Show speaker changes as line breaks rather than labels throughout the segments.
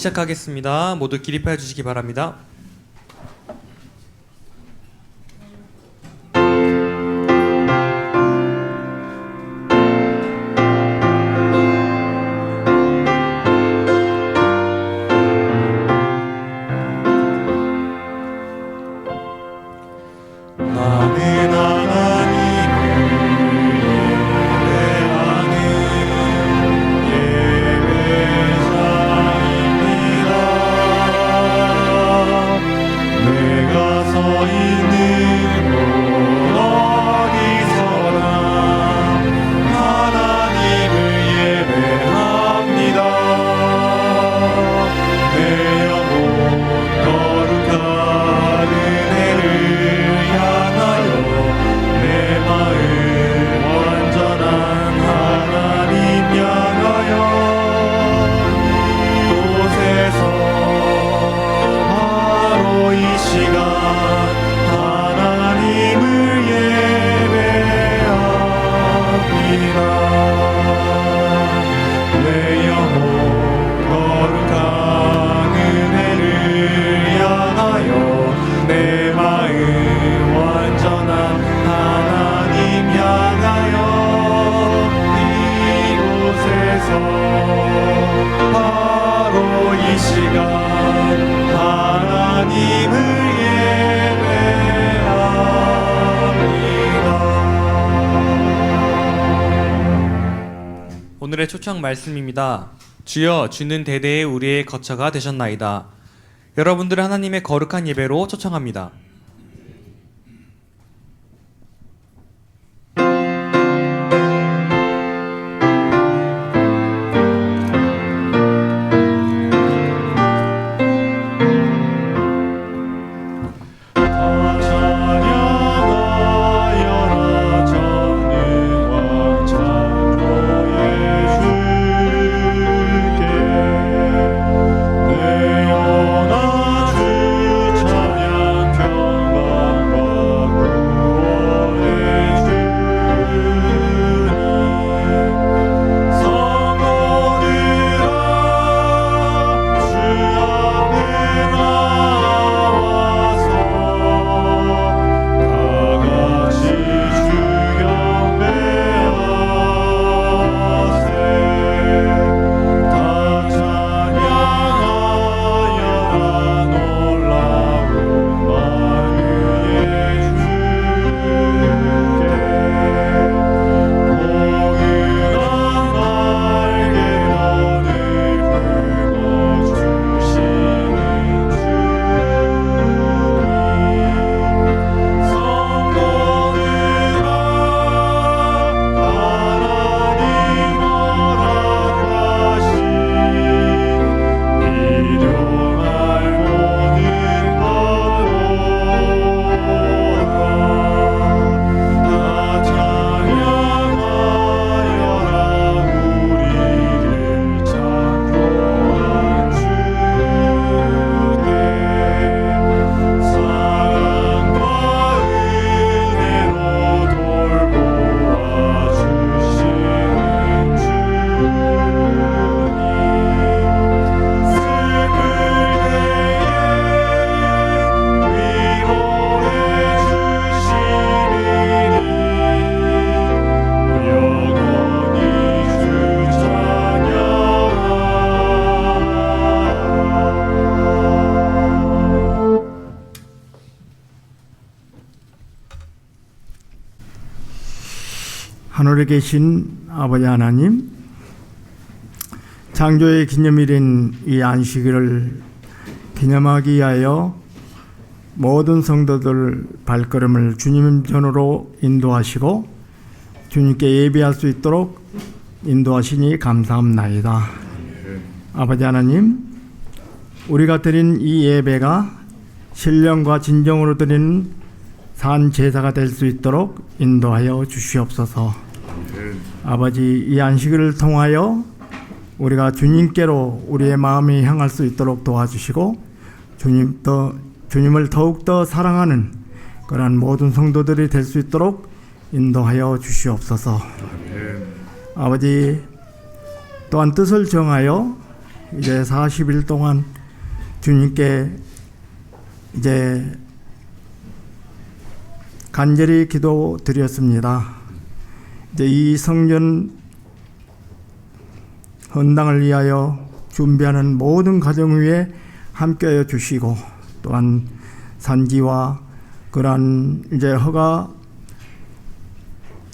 시작하겠습니다. 모두 기립하여 주시기 바랍니다. 오늘의 초청 말씀입니다. 주여, 주는 대대에 우리의 거처가 되셨나이다. 여러분들을 하나님의 거룩한 예배로 초청합니다.
하늘에 계신 아버지 하나님, 창조의 기념일인 이 안식일을 기념하기 위하여 모든 성도들 발걸음을 주님 전으로 인도하시고 주님께 예배할 수 있도록 인도하시니 감사합나이다. 아버지 하나님, 우리가 드린 이 예배가 신령과 진정으로 드리는 산 제사가 될 수 있도록 인도하여 주시옵소서. 아버지, 이 안식일을 통하여 우리가 주님께로 우리의 마음이 향할 수 있도록 도와주시고 주님을 더욱더 사랑하는 그러한 모든 성도들이 될 수 있도록 인도하여 주시옵소서. 아버지, 또한 뜻을 정하여 이제 40일 동안 주님께 이제 간절히 기도드렸습니다. 이제 이 성전 헌당을 위하여 준비하는 모든 가정 위에 함께하여 주시고, 또한 산지와 그러한 이제 허가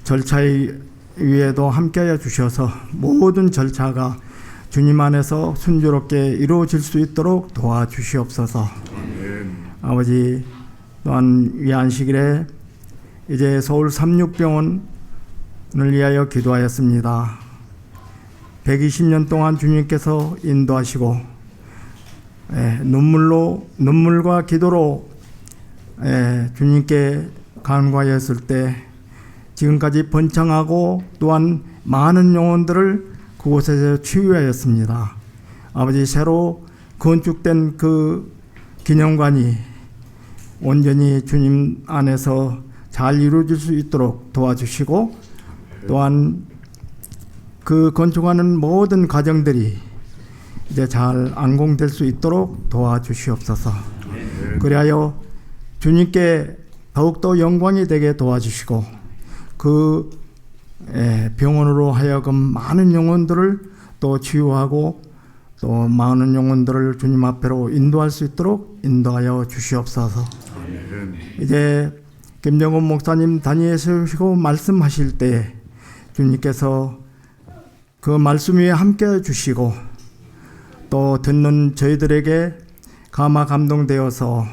절차에 위에도 함께하여 주셔서 모든 절차가 주님 안에서 순조롭게 이루어질 수 있도록 도와주시옵소서. 아버지, 또한 이 안식일에 이제 서울 삼육병원을 위하여 기도하였습니다. 120년 동안 주님께서 인도하시고 눈물과 기도로 주님께 간구하였을 때 지금까지 번창하고 또한 많은 영혼들을 그곳에서 치유하였습니다. 아버지, 새로 건축된 그 기념관이 온전히 주님 안에서 잘 이루어질 수 있도록 도와주시고, 또한 그 건축하는 모든 과정들이 이제 잘 안공될 수 있도록 도와주시옵소서. 그리하여 주님께 더욱더 영광이 되게 도와주시고, 그 병원으로 하여금 많은 영혼들을 또 치유하고 또 많은 영혼들을 주님 앞으로 인도할 수 있도록 인도하여 주시옵소서. 이제 김정은 목사님 단위에 세우시고 말씀하실 때 주님께서 그 말씀 위에 함께 주시고, 또 듣는 저희들에게 감화 감동되어서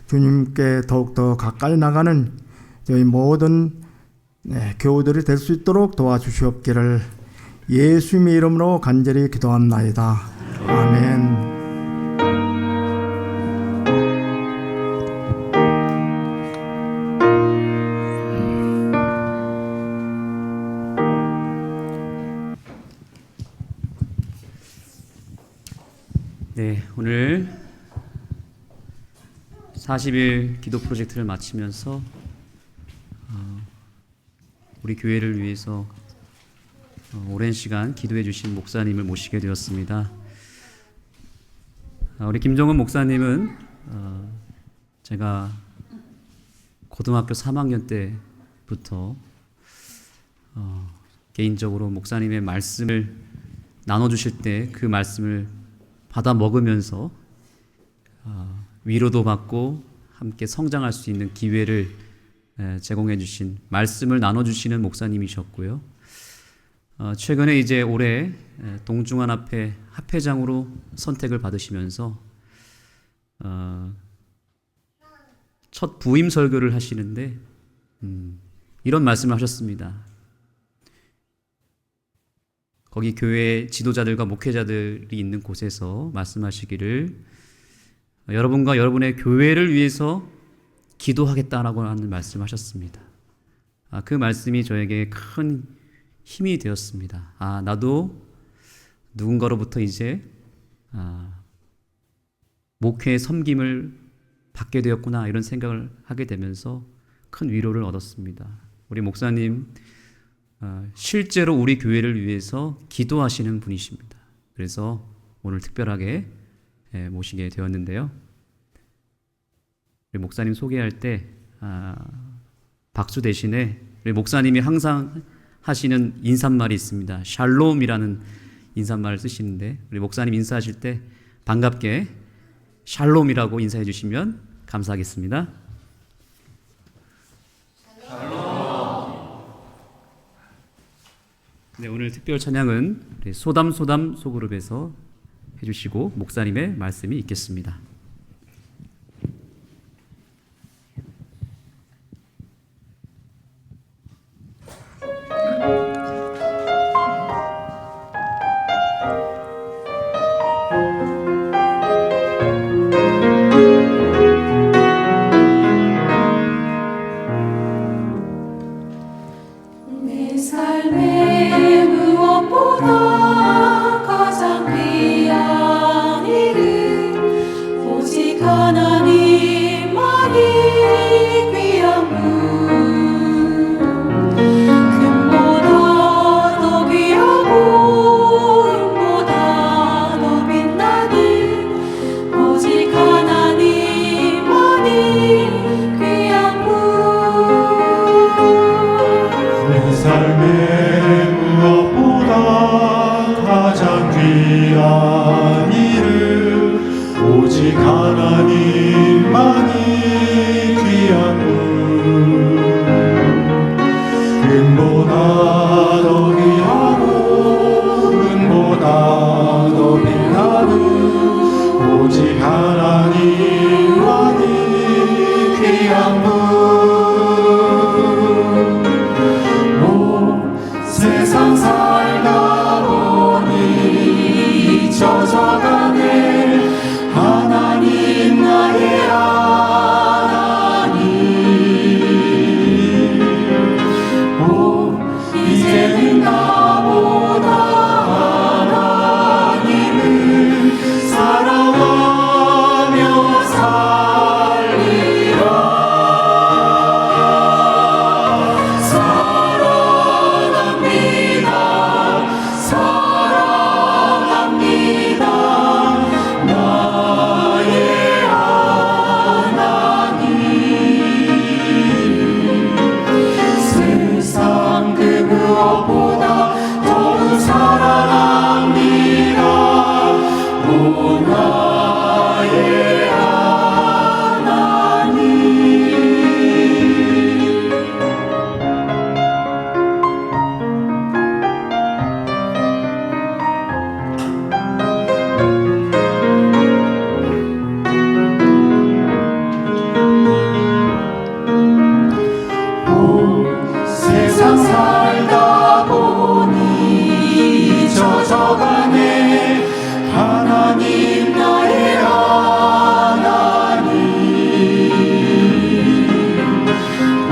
주님께 더욱더 가까이 나가는 저희 모든 교우들이 될 수 있도록 도와주시옵기를 예수님의 이름으로 간절히 기도합나이다. 아멘.
네, 오늘 40일 기도 프로젝트를 마치면서 우리 교회를 위해서 오랜 시간 기도해 주신 목사님을 모시게 되었습니다. 우리 김정은 목사님은 제가 고등학교 3학년 때부터 개인적으로 목사님의 말씀을 나눠주실 때 그 말씀을 받아 먹으면서 위로도 받고 함께 성장할 수 있는 기회를 제공해 주신, 말씀을 나눠주시는 목사님이셨고요. 최근에 이제 올해 동중한 앞에 합회장으로 선택을 받으시면서 첫 부임 설교를 하시는데 이런 말씀을 하셨습니다. 거기 교회 지도자들과 목회자들이 있는 곳에서 말씀하시기를, 여러분과 여러분의 교회를 위해서 기도하겠다라고 하는 말씀하셨습니다. 그 말씀이 저에게 큰 힘이 되었습니다. 나도 누군가로부터 이제 목회의 섬김을 받게 되었구나, 이런 생각을 하게 되면서 큰 위로를 얻었습니다. 우리 목사님 실제로 우리 교회를 위해서 기도하시는 분이십니다. 그래서 오늘 특별하게 모시게 되었는데요. 우리 목사님 소개할 때 박수 대신에 우리 목사님이 항상 하시는 인사말이 있습니다. 샬롬이라는 인사말을 쓰시는데, 우리 목사님 인사하실 때 반갑게 샬롬이라고 인사해 주시면 감사하겠습니다. 네, 오늘 특별 찬양은 우리 소담소담 소그룹에서 해주시고 목사님의 말씀이 있겠습니다.
내 삶에 무엇보다 가장 귀한 일은 오직 하나님만이 귀한 분, 금보다 더 귀하고 은보다 더 빛나는
하나님만이 귀한 분 은보다 더 귀하고 은보다 더 빛나는 오직 하나님만이 귀한 분 오 세상 살다 보니 잊혀져가네 하나님 나의 하나님 오 이제는 나보다 하나님을 사랑하며 살리라 사랑합니다 사랑합니다 나의 하나님 세상 그 무엇보다 더욱 사랑합니다 오 나의 하나님 오 세상 살다 보니 잊혀져가네 하나님 나의 하나님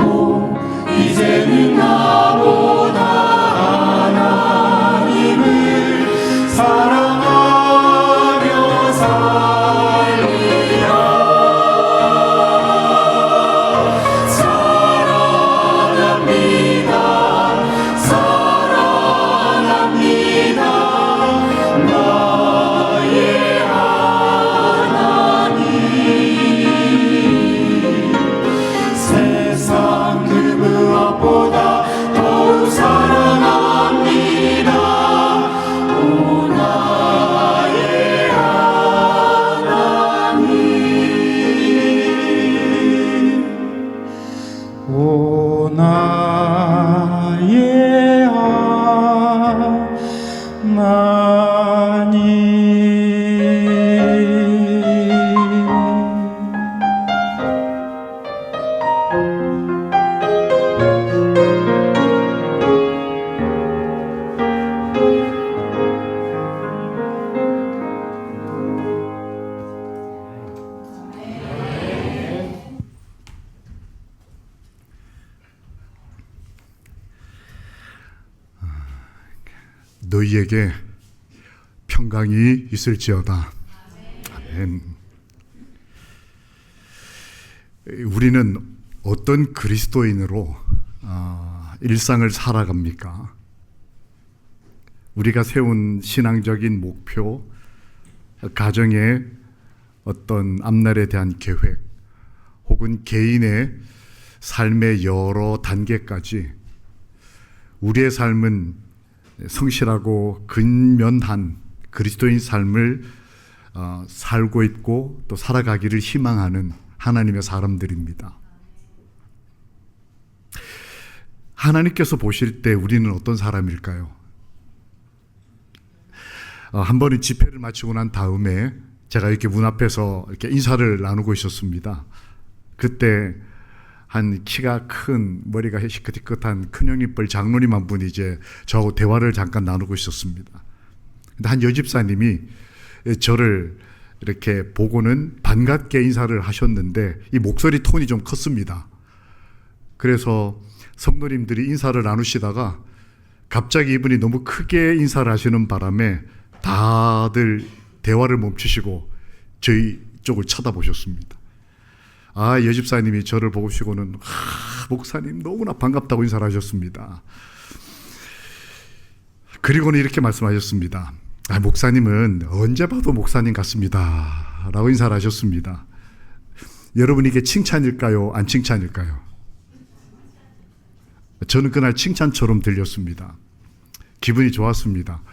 오 이제는 나보다 하나님을 사랑하며 살리라 사랑합니다 사랑합니다 나의 하나님 세상 그 무엇보다 더욱 사랑합니다 오 나의 하나님 오 나의
너희에게 평강이 있을지어다. 아멘. 우리는 어떤 그리스도인으로 일상을 살아갑니까? 우리가 세운 신앙적인 목표, 가정의 어떤 앞날에 대한 계획, 혹은 개인의 삶의 여러 단계까지 우리의 삶은 성실하고 근면한 그리스도인 삶을 살고 있고 또 살아가기를 희망하는 하나님의 사람들입니다. 하나님께서 보실 때 우리는 어떤 사람일까요? 한 번은 집회를 마치고 난 다음에 제가 이렇게 문 앞에서 이렇게 인사를 나누고 있었습니다. 그때 한 키가 큰, 머리가 시크티끗한 큰형님뻘 장로님 한 분이 이제 저하고 대화를 잠깐 나누고 있었습니다. 근데 한 여집사님이 저를 이렇게 보고는 반갑게 인사를 하셨는데 이 목소리 톤이 좀 컸습니다. 그래서 성도님들이 인사를 나누시다가 갑자기 이분이 너무 크게 인사를 하시는 바람에 다들 대화를 멈추시고 저희 쪽을 쳐다보셨습니다. 여집사님이 저를 보시고는 목사님 너무나 반갑다고 인사를 하셨습니다. 그리고는 이렇게 말씀하셨습니다. 목사님은 언제 봐도 목사님 같습니다 라고 인사를 하셨습니다. 여러분, 이게 칭찬일까요? 안 칭찬일까요? 저는 그날 칭찬처럼 들렸습니다. 기분이 좋았습니다.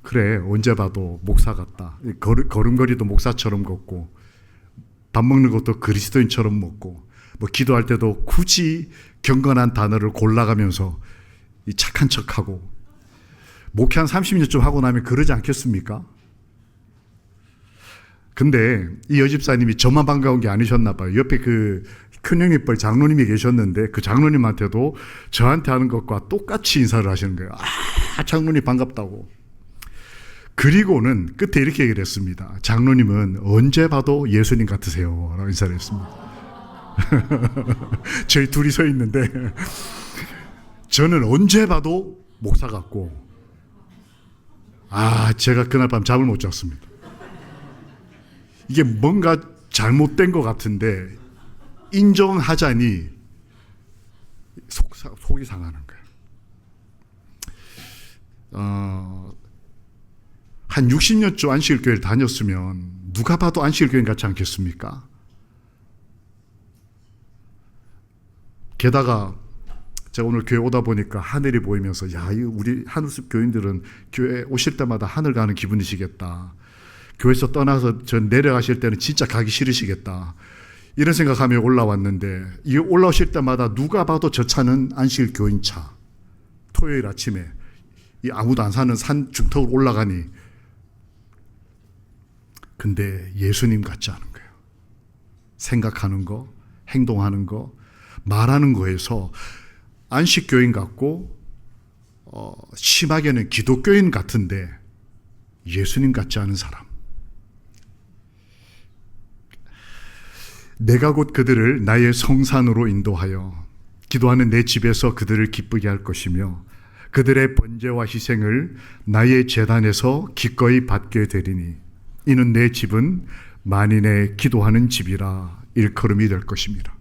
그래, 언제 봐도 목사 같다. 걸음걸이도 목사처럼 걷고 밥 먹는 것도 그리스도인처럼 먹고, 뭐 기도할 때도 굳이 경건한 단어를 골라가면서 이 착한 척하고, 목회 한 30년쯤 하고 나면 그러지 않겠습니까? 근데 이 여집사님이 저만 반가운 게 아니셨나 봐요. 옆에 그 큰형님뻘 장로님이 계셨는데 그 장로님한테도 저한테 하는 것과 똑같이 인사를 하시는 거예요. 아, 장로님 반갑다고. 그리고는 끝에 이렇게 얘기를 했습니다. 장로님은 언제 봐도 예수님 같으세요 라고 인사를 했습니다. 저희 둘이 서 있는데 저는 언제 봐도 목사 같고, 제가 그날 밤 잠을 못 잤습니다. 이게 뭔가 잘못된 것 같은데 인정하자니 속이 상하는 거예요. 한 60년쯤 안식일교회를 다녔으면 누가 봐도 안식일교회 같지 않겠습니까? 게다가 제가 오늘 교회 오다 보니까 하늘이 보이면서, 야, 우리 하늘숲 교인들은 교회 오실 때마다 하늘 가는 기분이시겠다. 교회에서 떠나서 저 내려가실 때는 진짜 가기 싫으시겠다. 이런 생각하며 올라왔는데, 이 올라오실 때마다 누가 봐도 저 차는 안식일 교인차. 토요일 아침에 이 아무도 안 사는 산 중턱으로 올라가니, 근데 예수님 같지 않은 거예요. 생각하는 거, 행동하는 거, 말하는 거에서 안식교인 같고, 심하게는 기독교인 같은데 예수님 같지 않은 사람. 내가 곧 그들을 나의 성산으로 인도하여 기도하는 내 집에서 그들을 기쁘게 할 것이며 그들의 번제와 희생을 나의 제단에서 기꺼이 받게 되리니 이는 내 집은 만인의 기도하는 집이라 일컬음이 될 것입니다.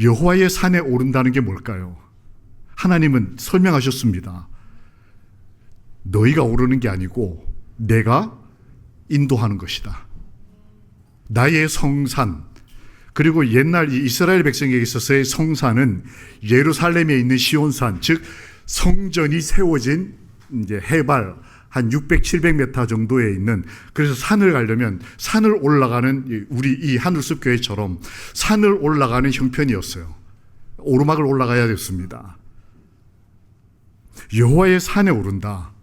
여호와의 산에 오른다는 게 뭘까요? 하나님은 설명하셨습니다. 너희가 오르는 게 아니고 내가 인도하는 것이다. 나의 성산. 그리고 옛날 이스라엘 백성에게 있어서의 성산은 예루살렘에 있는 시온산, 즉 성전이 세워진 이제 해발 한 600, 700m 정도에 있는, 그래서 산을 가려면 산을 올라가는, 우리 이 하늘숲 교회처럼 산을 올라가는 형편이었어요. 오르막을 올라가야 됐습니다. 여호와의 산에 오른다.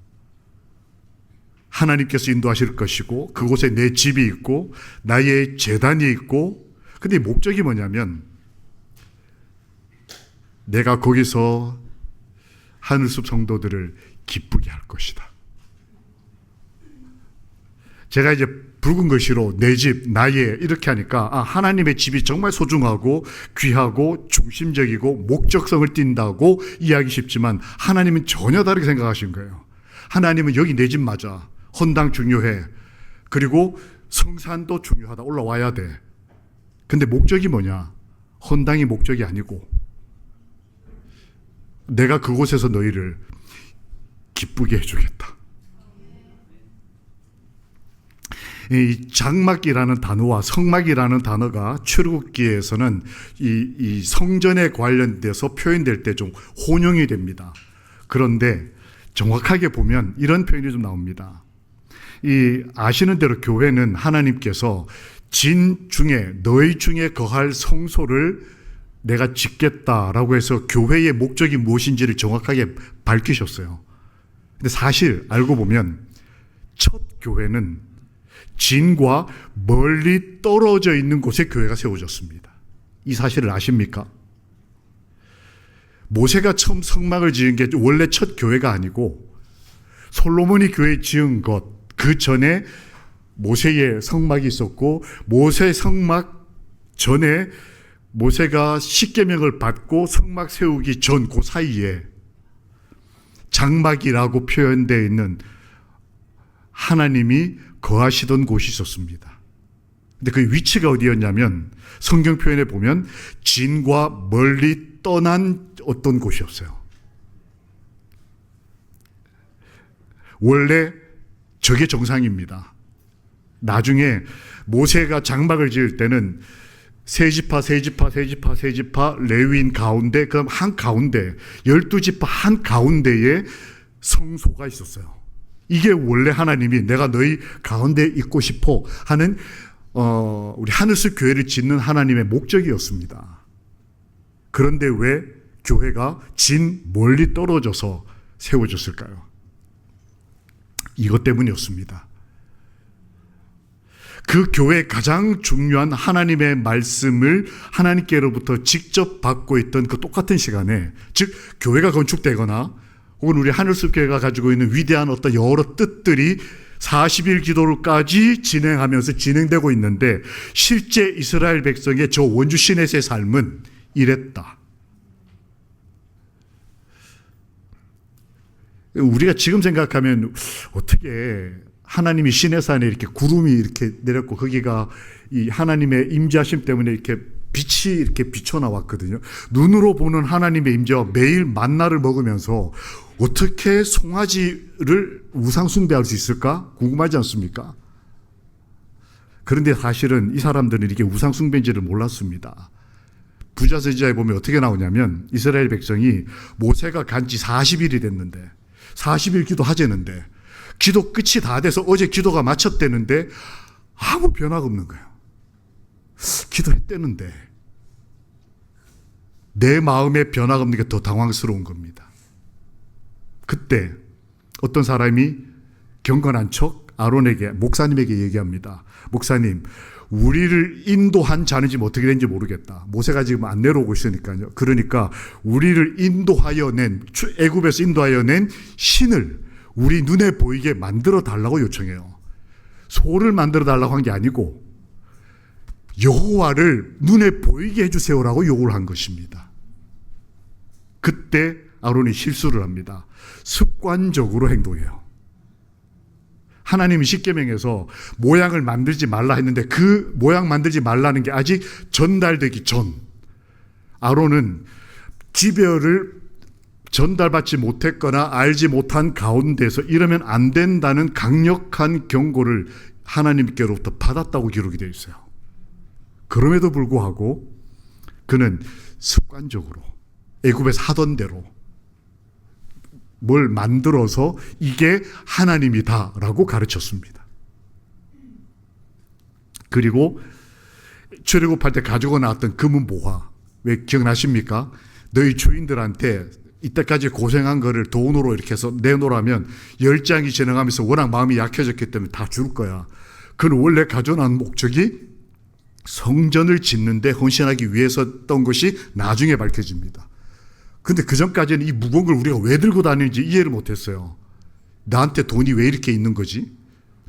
하나님께서 인도하실 것이고 그곳에 내 집이 있고 나의 제단이 있고, 근데 목적이 뭐냐면 내가 거기서 하늘숲 성도들을 기쁘게 할 것이다. 제가 이제 붉은 글씨로 내 집, 나의 이렇게 하니까 하나님의 집이 정말 소중하고 귀하고 중심적이고 목적성을 띈다고 이해하기 쉽지만 하나님은 전혀 다르게 생각하신 거예요. 하나님은 여기 내 집 맞아. 헌당 중요해. 그리고 성산도 중요하다. 올라와야 돼. 근데 목적이 뭐냐? 헌당이 목적이 아니고 내가 그곳에서 너희를 기쁘게 해주겠다. 이 장막이라는 단어와 성막이라는 단어가 출애굽기에서는 이 성전에 관련돼서 표현될 때 좀 혼용이 됩니다. 그런데 정확하게 보면 이런 표현이 좀 나옵니다. 이 아시는 대로 교회는 하나님께서 진 중에 너희 중에 거할 성소를 내가 짓겠다라고 해서 교회의 목적이 무엇인지를 정확하게 밝히셨어요. 근데 사실 알고 보면 첫 교회는 진과 멀리 떨어져 있는 곳에 교회가 세워졌습니다. 이 사실을 아십니까? 모세가 처음 성막을 지은 게 원래 첫 교회가 아니고 솔로몬이 교회 지은 것, 그 전에 모세의 성막이 있었고 모세 성막 전에 모세가 십계명을 받고 성막 세우기 전 그 사이에 장막이라고 표현되어 있는 하나님이 거하시던 곳이 있었습니다. 근데 그 위치가 어디였냐면 성경 표현에 보면 진과 멀리 떠난 어떤 곳이었어요. 원래 저게 정상입니다. 나중에 모세가 장막을 지을 때는 세지파 레위인 가운데, 그럼 한 가운데 12지파 한 가운데에 성소가 있었어요. 이게 원래 하나님이 내가 너희 가운데 있고 싶어 하는 우리 하늘숲 교회를 짓는 하나님의 목적이었습니다. 그런데 왜 교회가 진 멀리 떨어져서 세워졌을까요? 이것 때문이었습니다. 그 교회의 가장 중요한 하나님의 말씀을 하나님께로부터 직접 받고 있던 그 똑같은 시간에, 즉 교회가 건축되거나 혹은 우리 하늘숲 교회가 가지고 있는 위대한 어떤 여러 뜻들이 40일 기도를까지 진행되고 있는데, 실제 이스라엘 백성의 저 원주 시내세의 삶은 이랬다. 우리가 지금 생각하면 어떻게 하나님이 시내산에 이렇게 구름이 이렇게 내렸고 거기가 이 하나님의 임재하심 때문에 이렇게 빛이 이렇게 비쳐나왔거든요. 눈으로 보는 하나님의 임재와 매일 만나를 먹으면서 어떻게 송아지를 우상 숭배할 수 있을까? 궁금하지 않습니까? 그런데 사실은 이 사람들은 이게 우상 숭배인지를 몰랐습니다. 부자서지자에 보면 어떻게 나오냐면, 이스라엘 백성이 모세가 간 지 40일이 됐는데 40일 기도하자는데 기도 끝이 다 돼서 어제 기도가 마쳤대는데 아무 변화가 없는 거예요. 기도했대는데 내 마음에 변화가 없는 게 더 당황스러운 겁니다. 그때 어떤 사람이 경건한 척 아론에게, 목사님에게 얘기합니다. 목사님, 우리를 인도한 자는 지금 어떻게 된지 모르겠다. 모세가 지금 안 내려오고 있으니까요. 그러니까 우리를 애굽에서 인도하여 낸 신을 우리 눈에 보이게 만들어 달라고 요청해요. 소를 만들어 달라고 한 게 아니고 여호와를 눈에 보이게 해주세요라고 요구를 한 것입니다. 그때 아론이 실수를 합니다. 습관적으로 행동해요. 하나님이 십계명에서 모양을 만들지 말라 했는데 그 모양 만들지 말라는 게 아직 전달되기 전, 아론은 기별을 전달받지 못했거나 알지 못한 가운데서 이러면 안 된다는 강력한 경고를 하나님께로부터 받았다고 기록이 되어 있어요. 그럼에도 불구하고 그는 습관적으로 애굽에서 하던 대로 뭘 만들어서 이게 하나님이다라고 가르쳤습니다. 그리고 출애굽할 때 가지고 나왔던 금은 모화, 왜 기억나십니까? 너희 주인들한테 이때까지 고생한 거를 돈으로 이렇게 해서 내놓으라면 10장이 지나가면서 워낙 마음이 약해졌기 때문에 다 줄 거야. 그는 원래 가져온 목적이 성전을 짓는데 헌신하기 위해서였던 것이 나중에 밝혀집니다. 근데 그 전까지는 이 무거운 걸 우리가 왜 들고 다니는지 이해를 못했어요. 나한테 돈이 왜 이렇게 있는 거지?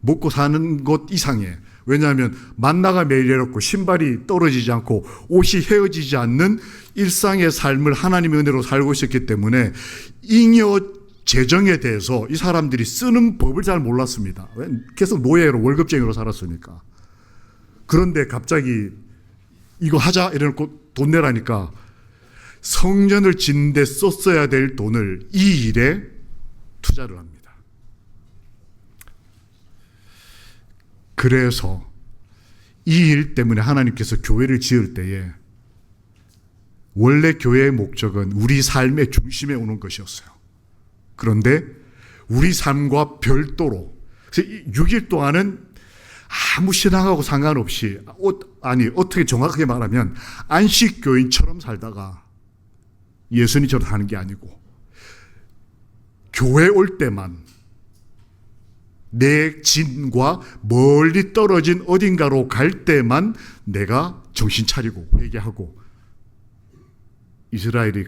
먹고 사는 것 이상해. 왜냐하면 만나가 매일 내렸고 신발이 떨어지지 않고 옷이 헤어지지 않는 일상의 삶을 하나님의 은혜로 살고 있었기 때문에 잉여 재정에 대해서 이 사람들이 쓰는 법을 잘 몰랐습니다. 계속 노예로 월급쟁이로 살았으니까. 그런데 갑자기 이거 하자 이래놓고 돈 내라니까 성전을 짓는 데 썼어야 될 돈을 이 일에 투자를 합니다. 그래서 이 일 때문에 하나님께서 교회를 지을 때에 원래 교회의 목적은 우리 삶의 중심에 오는 것이었어요. 그런데 우리 삶과 별도로 6일 동안은 아무 신앙하고 상관없이 어떻게 정확하게 말하면 안식교인처럼 살다가 예수님처럼 하는 게 아니고 교회 올 때만 내 진과 멀리 떨어진 어딘가로 갈 때만 내가 정신 차리고 회개하고, 이스라엘이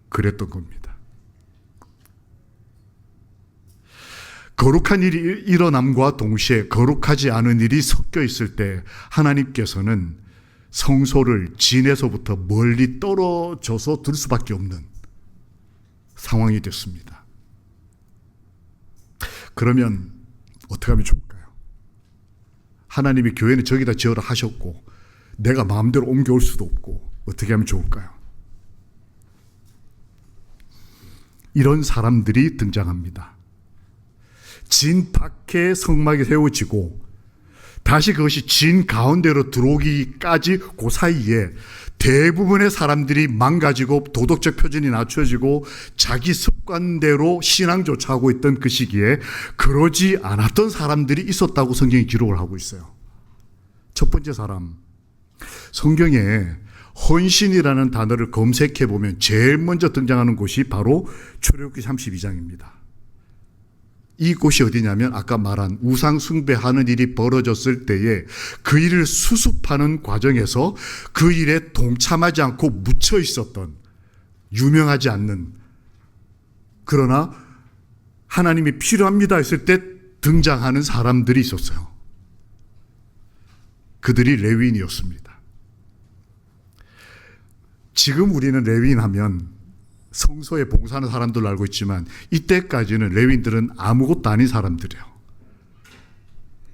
그랬던 겁니다. 거룩한 일이 일어남과 동시에 거룩하지 않은 일이 섞여 있을 때 하나님께서는 성소를 진에서부터 멀리 떨어져서 둘 수밖에 없는 상황이 됐습니다. 그러면 어떻게 하면 좋을까요? 하나님이 교회는 저기다 지어라 하셨고 내가 마음대로 옮겨올 수도 없고 어떻게 하면 좋을까요? 이런 사람들이 등장합니다. 진 밖에 성막이 세워지고 다시 그것이 진 가운데로 들어오기까지 그 사이에 대부분의 사람들이 망가지고 도덕적 표준이 낮춰지고 자기 습관대로 신앙조차 하고 있던 그 시기에 그러지 않았던 사람들이 있었다고 성경이 기록을 하고 있어요. 첫 번째 사람, 성경에 헌신이라는 단어를 검색해 보면 제일 먼저 등장하는 곳이 바로 출애굽기 32장입니다. 이 곳이 어디냐면 아까 말한 우상 숭배하는 일이 벌어졌을 때에 그 일을 수습하는 과정에서 그 일에 동참하지 않고 묻혀 있었던, 유명하지 않는, 그러나 하나님이 필요합니다 했을 때 등장하는 사람들이 있었어요. 그들이 레위인이었습니다. 지금 우리는 레위인 하면 성소에 봉사하는 사람들로 알고 있지만 이때까지는 레위인들은 아무것도 아닌 사람들이에요.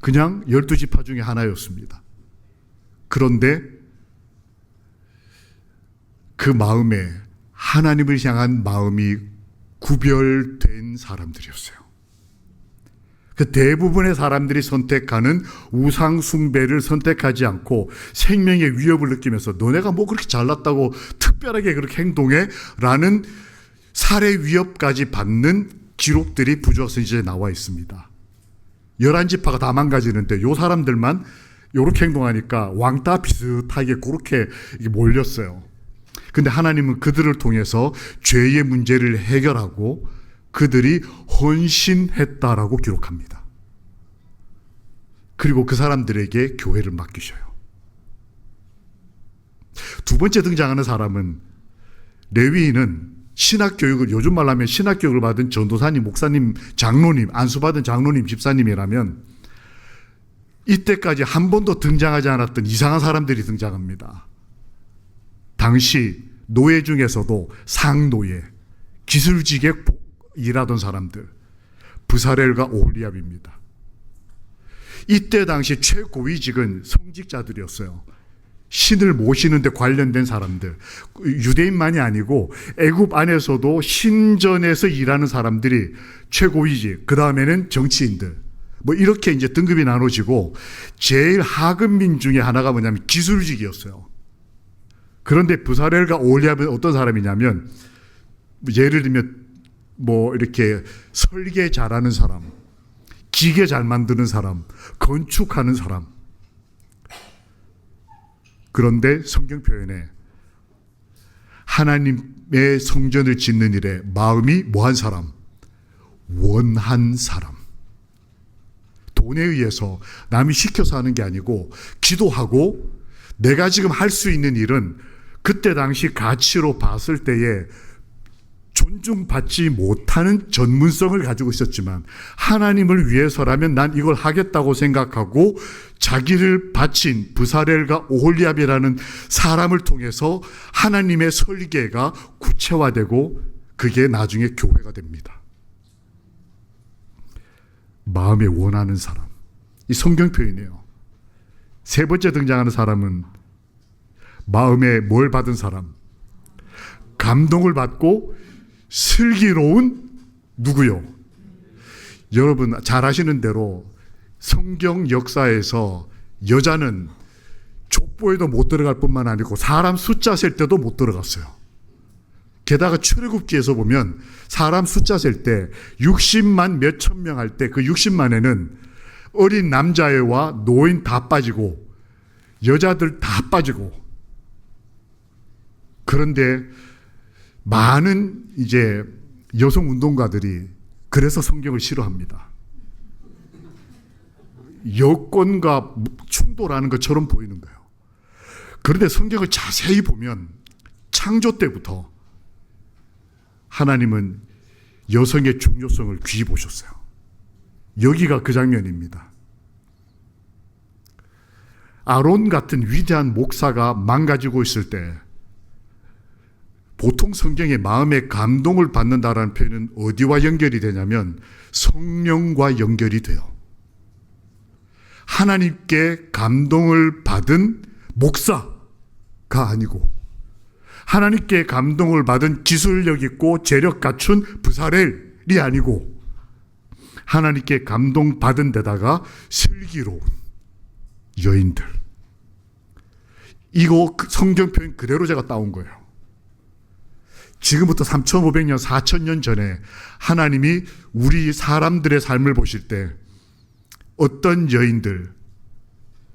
그냥 12지파 중에 하나였습니다. 그런데 그 마음에 하나님을 향한 마음이 구별된 사람들이었어요. 그 대부분의 사람들이 선택하는 우상 숭배를 선택하지 않고 생명의 위협을 느끼면서 너네가 뭐 그렇게 잘났다고 특별하게 그렇게 행동해? 라는 살해 위협까지 받는 기록들이 부조선지에 나와 있습니다. 11지파가 다 망가지는데 요 사람들만 요렇게 행동하니까 왕따 비슷하게 그렇게 몰렸어요. 근데 하나님은 그들을 통해서 죄의 문제를 해결하고 그들이 헌신했다라고 기록합니다. 그리고 그 사람들에게 교회를 맡기셔요. 두 번째 등장하는 사람은 레위인은 신학교육을, 요즘 말로 하면 신학교육을 받은 전도사님, 목사님, 장로님, 안수받은 장로님, 집사님이라면 이때까지 한 번도 등장하지 않았던 이상한 사람들이 등장합니다. 당시 노예 중에서도 상노예, 기술직에 일하던 사람들, 브사렐과 오홀리압입니다. 이때 당시 최고위직은 성직자들이었어요. 신을 모시는 데 관련된 사람들, 유대인만이 아니고 애굽 안에서도 신전에서 일하는 사람들이 최고위직, 그 다음에는 정치인들, 뭐 이렇게 이제 등급이 나눠지고 제일 하급민 중에 하나가 뭐냐면 기술직이었어요. 그런데 브사렐과 오홀리압은 어떤 사람이냐면 예를 들면 뭐 이렇게 설계 잘하는 사람, 기계 잘 만드는 사람, 건축하는 사람. 그런데 성경 표현에 하나님의 성전을 짓는 일에 마음이 뭐한 사람? 원한 사람. 돈에 의해서 남이 시켜서 하는 게 아니고 기도하고 내가 지금 할 수 있는 일은 그때 당시 가치로 봤을 때에 존중받지 못하는 전문성을 가지고 있었지만 하나님을 위해서라면 난 이걸 하겠다고 생각하고 자기를 바친 브사렐과 오홀리압이라는 사람을 통해서 하나님의 설계가 구체화되고 그게 나중에 교회가 됩니다. 마음에 원하는 사람. 이 성경 표현이에요. 세 번째 등장하는 사람은 마음에 뭘 받은 사람? 감동을 받고 슬기로운 누구요? 여러분 잘 아시는 대로 성경 역사에서 여자는 족보에도 못 들어갈 뿐만 아니고 사람 숫자 셀 때도 못 들어갔어요. 게다가 출애굽기에서 보면 사람 숫자 셀 때 60만 몇천 명 할 때 그 60만에는 어린 남자애와 노인 다 빠지고 여자들 다 빠지고, 그런데 많은 이제 여성 운동가들이 그래서 성경을 싫어합니다. 여권과 충돌하는 것처럼 보이는 거예요. 그런데 성경을 자세히 보면 창조 때부터 하나님은 여성의 중요성을 귀히 보셨어요. 여기가 그 장면입니다. 아론 같은 위대한 목사가 망가지고 있을 때 보통 성경에 마음의 감동을 받는다라는 표현은 어디와 연결이 되냐면 성령과 연결이 돼요. 하나님께 감동을 받은 목사가 아니고 하나님께 감동을 받은 기술력 있고 재력 갖춘 브사렐이 아니고 하나님께 감동받은 데다가 슬기로운 여인들. 이거 성경 표현 그대로 제가 따온 거예요. 지금부터 3,500년, 4,000년 전에 하나님이 우리 사람들의 삶을 보실 때 어떤 여인들,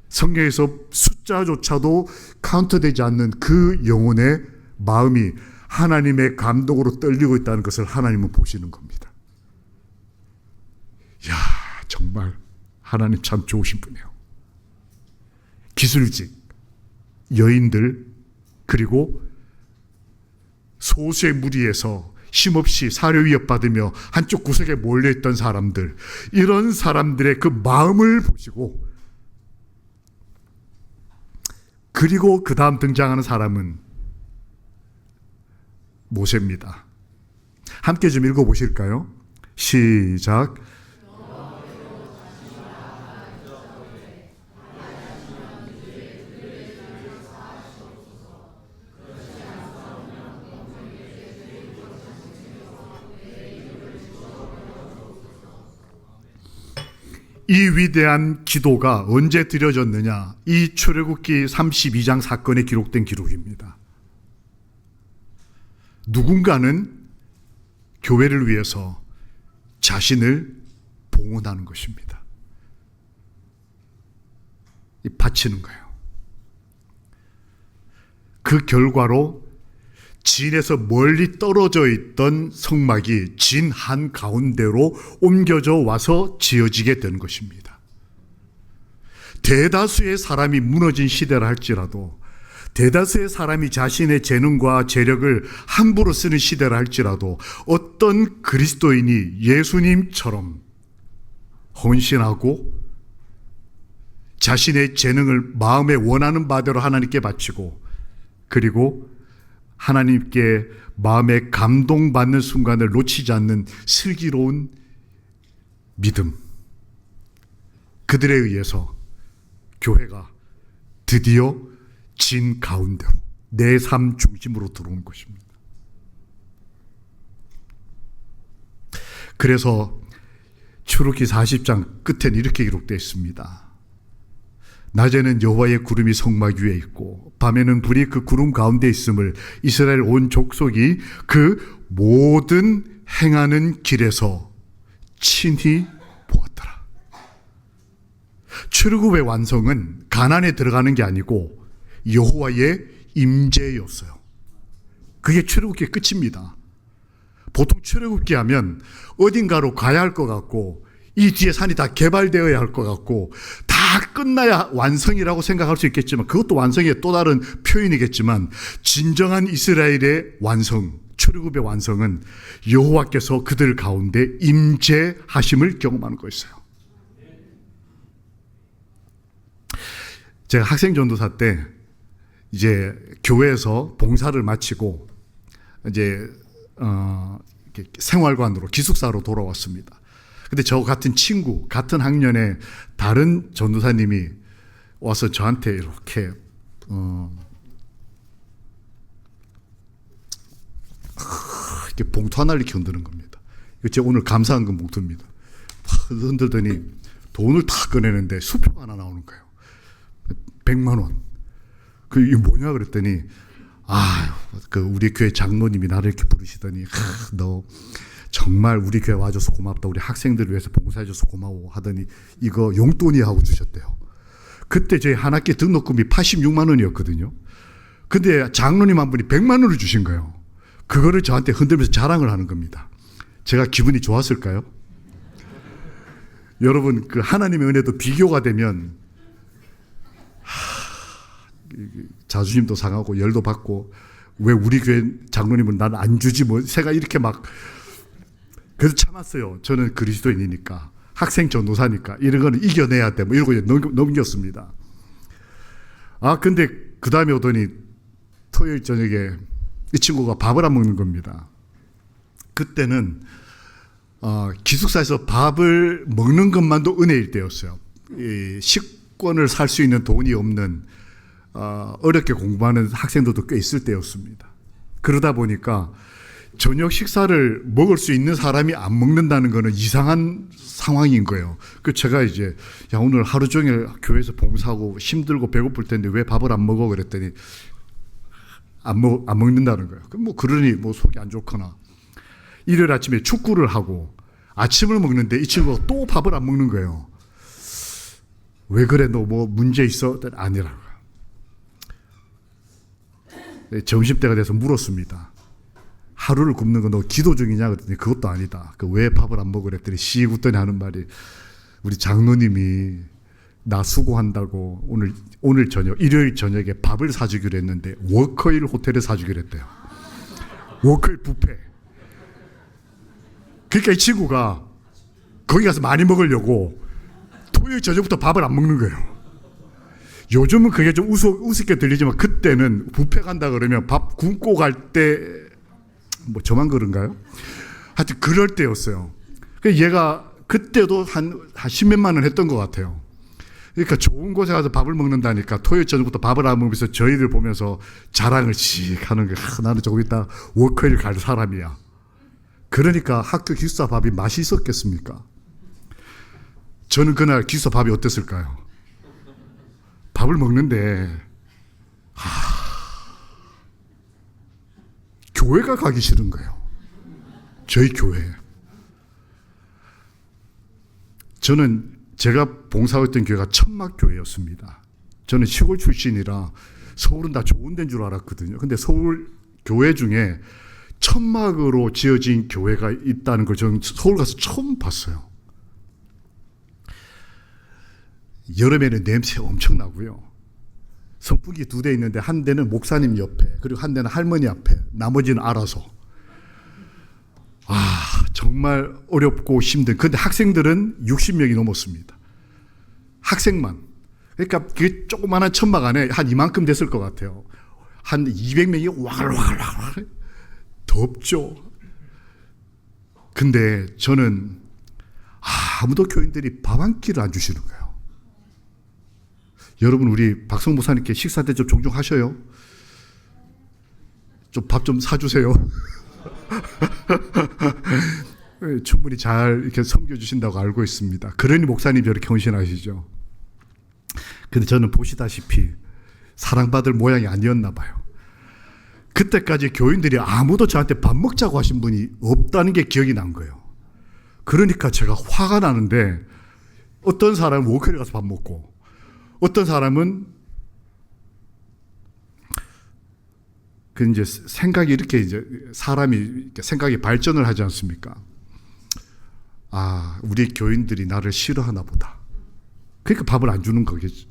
성경에서 숫자조차도 카운트되지 않는 그 영혼의 마음이 하나님의 감동으로 떨리고 있다는 것을 하나님은 보시는 겁니다. 야, 정말 하나님 참 좋으신 분이에요. 기술직, 여인들, 그리고 소수의 무리에서 힘없이 사료 위협받으며 한쪽 구석에 몰려있던 사람들, 이런 사람들의 그 마음을 보시고, 그리고 그 다음 등장하는 사람은 모세입니다. 함께 좀 읽어보실까요? 시작. 이 위대한 기도가 언제 드려졌느냐? 이 출애굽기 32장 사건에 기록된 기록입니다. 누군가는 교회를 위해서 자신을 봉헌하는 것입니다. 바치는 거예요. 그 결과로 진에서 멀리 떨어져 있던 성막이 진 한가운데로 옮겨져 와서 지어지게 된 것입니다. 대다수의 사람이 무너진 시대라 할지라도, 대다수의 사람이 자신의 재능과 재력을 함부로 쓰는 시대라 할지라도, 어떤 그리스도인이 예수님처럼 헌신하고 자신의 재능을 마음에 원하는 바대로 하나님께 바치고, 그리고 하나님께 마음에 감동받는 순간을 놓치지 않는 슬기로운 믿음, 그들에 의해서 교회가 드디어 진 가운데로 내 삶 중심으로 들어온 것입니다. 그래서 출애굽기 40장 끝에는 이렇게 기록되어 있습니다. 낮에는 여호와의 구름이 성막 위에 있고 밤에는 불이 그 구름 가운데 있음을 이스라엘 온 족속이 그 모든 행하는 길에서 친히 보았더라. 출애굽의 완성은 가나안에 들어가는 게 아니고 여호와의 임재였어요. 그게 출애굽기의 끝입니다. 보통 출애굽기 하면 어딘가로 가야 할 것 같고, 이 뒤에 산이 다 개발되어야 할 것 같고, 다 끝나야 완성이라고 생각할 수 있겠지만, 그것도 완성의 또 다른 표현이겠지만, 진정한 이스라엘의 완성, 출애굽의 완성은 여호와께서 그들 가운데 임재하심을 경험하는 거였어요. 제가 학생 전도사 때 이제 교회에서 봉사를 마치고 이제 생활관으로 기숙사로 돌아왔습니다. 근데 저 같은 친구, 같은 학년에 다른 전도사님이 와서 저한테 이렇게 이렇게 봉투 하나를 이렇게 흔드는 겁니다. 이거 제가 오늘 감사한 건 봉투입니다. 흔들더니 돈을 다 꺼내는데 수표가 하나 나오는 거예요. 100만 원. 이게 뭐냐 그랬더니, 우리 교회 장로님이 나를 이렇게 부르시더니, 너 정말 우리 교회 와줘서 고맙다. 우리 학생들을 위해서 봉사해줘서 고마워 하더니 이거 용돈이 하고 주셨대요. 그때 저희 한 학기 등록금이 86만 원이었거든요. 근데 장로님 한 분이 100만 원을 주신 거예요. 그거를 저한테 흔들면서 자랑을 하는 겁니다. 제가 기분이 좋았을까요? 여러분, 그 하나님의 은혜도 비교가 되면 자존심도 상하고 열도 받고, 왜 우리 교회 장로님은 난 안 주지 뭐, 새가 이렇게 막. 그래서 참았어요. 저는 그리스도인이니까, 학생 전도사니까 이런 거는 이겨내야 돼 뭐 이러고 넘겼습니다. 근데 그 다음에 오더니 토요일 저녁에 이 친구가 밥을 안 먹는 겁니다. 그때는 기숙사에서 밥을 먹는 것만도 은혜일 때였어요. 이 식권을 살 수 있는 돈이 없는 어렵게 공부하는 학생들도 꽤 있을 때였습니다. 그러다 보니까 저녁 식사를 먹을 수 있는 사람이 안 먹는다는 거는 이상한 상황인 거예요. 그 제가 이제 오늘 하루 종일 교회에서 봉사하고 힘들고 배고플 텐데 왜 밥을 안 먹어 그랬더니 안 먹는다는 거예요. 그럼 그러니 속이 안 좋거나. 일요일 아침에 축구를 하고 아침을 먹는데 이 친구가 또 밥을 안 먹는 거예요. 왜 그래, 너 뭐 문제 있어? 아니라고. 점심때가 돼서 물었습니다. 하루를 굶는 거 너 기도 중이냐? 그랬더니 그것도 아니다. 왜 밥을 안 먹으래? 그랬더니 씩 웃더니 하는 말이, 우리 장로님이 나 수고한다고 오늘 저녁, 일요일 저녁에 밥을 사주기로 했는데 워커힐 호텔에 사주기로 했대요. 워커힐 뷔페. 그러니까 이 친구가 거기 가서 많이 먹으려고 토요일 저녁부터 밥을 안 먹는 거예요. 요즘은 그게 좀 우습게 들리지만 그때는 뷔페 간다 그러면 밥 굶고 갈 때, 뭐 저만 그런가요? 하여튼 그럴 때였어요. 얘가 그때도 한 10몇만 원 했던 것 같아요. 그러니까 좋은 곳에 가서 밥을 먹는다니까 토요일 저녁부터 밥을 안 먹으면서 저희들 보면서 자랑을 씩 하는 거예요. 나는 조금 이따 워커힐 갈 사람이야. 그러니까 학교 기숙사 밥이 맛이 있었겠습니까? 저는 그날 기숙사 밥이 어땠을까요? 밥을 먹는데 교회가 가기 싫은 거예요. 저희 교회. 저는 제가 봉사했던 교회가 천막교회였습니다. 저는 시골 출신이라 서울은 다 좋은 데인 줄 알았거든요. 근데 서울 교회 중에 천막으로 지어진 교회가 있다는 걸 저는 서울 가서 처음 봤어요. 여름에는 냄새 엄청 나고요. 선풍기 2대 있는데 한 대는 목사님 옆에, 그리고 한 대는 할머니 앞에, 나머지는 알아서. 정말 어렵고 힘든. 근데 학생들은 60명이 넘었습니다. 학생만. 그러니까 그 조그마한 천막 안에 한 이만큼 됐을 것 같아요. 한 200명이 와글와글 덥죠. 근데 저는 아무도 교인들이 밥 한 끼를 안 주시는 거예요. 여러분, 우리 박성 목사님께 식사 때 좀 종종 하셔요. 좀 밥 좀 사주세요. 충분히 잘 이렇게 섬겨주신다고 알고 있습니다. 그러니 목사님이 저렇게 헌신하시죠. 근데 저는 보시다시피 사랑받을 모양이 아니었나 봐요. 그때까지 교인들이 아무도 저한테 밥 먹자고 하신 분이 없다는 게 기억이 난 거예요. 그러니까 제가 화가 나는데, 어떤 사람은 워크에 가서 밥 먹고, 어떤 사람은 이제 생각이 이렇게, 이제 사람이 이렇게 생각이 발전을 하지 않습니까? 우리 교인들이 나를 싫어하나 보다. 그러니까 밥을 안 주는 거겠지.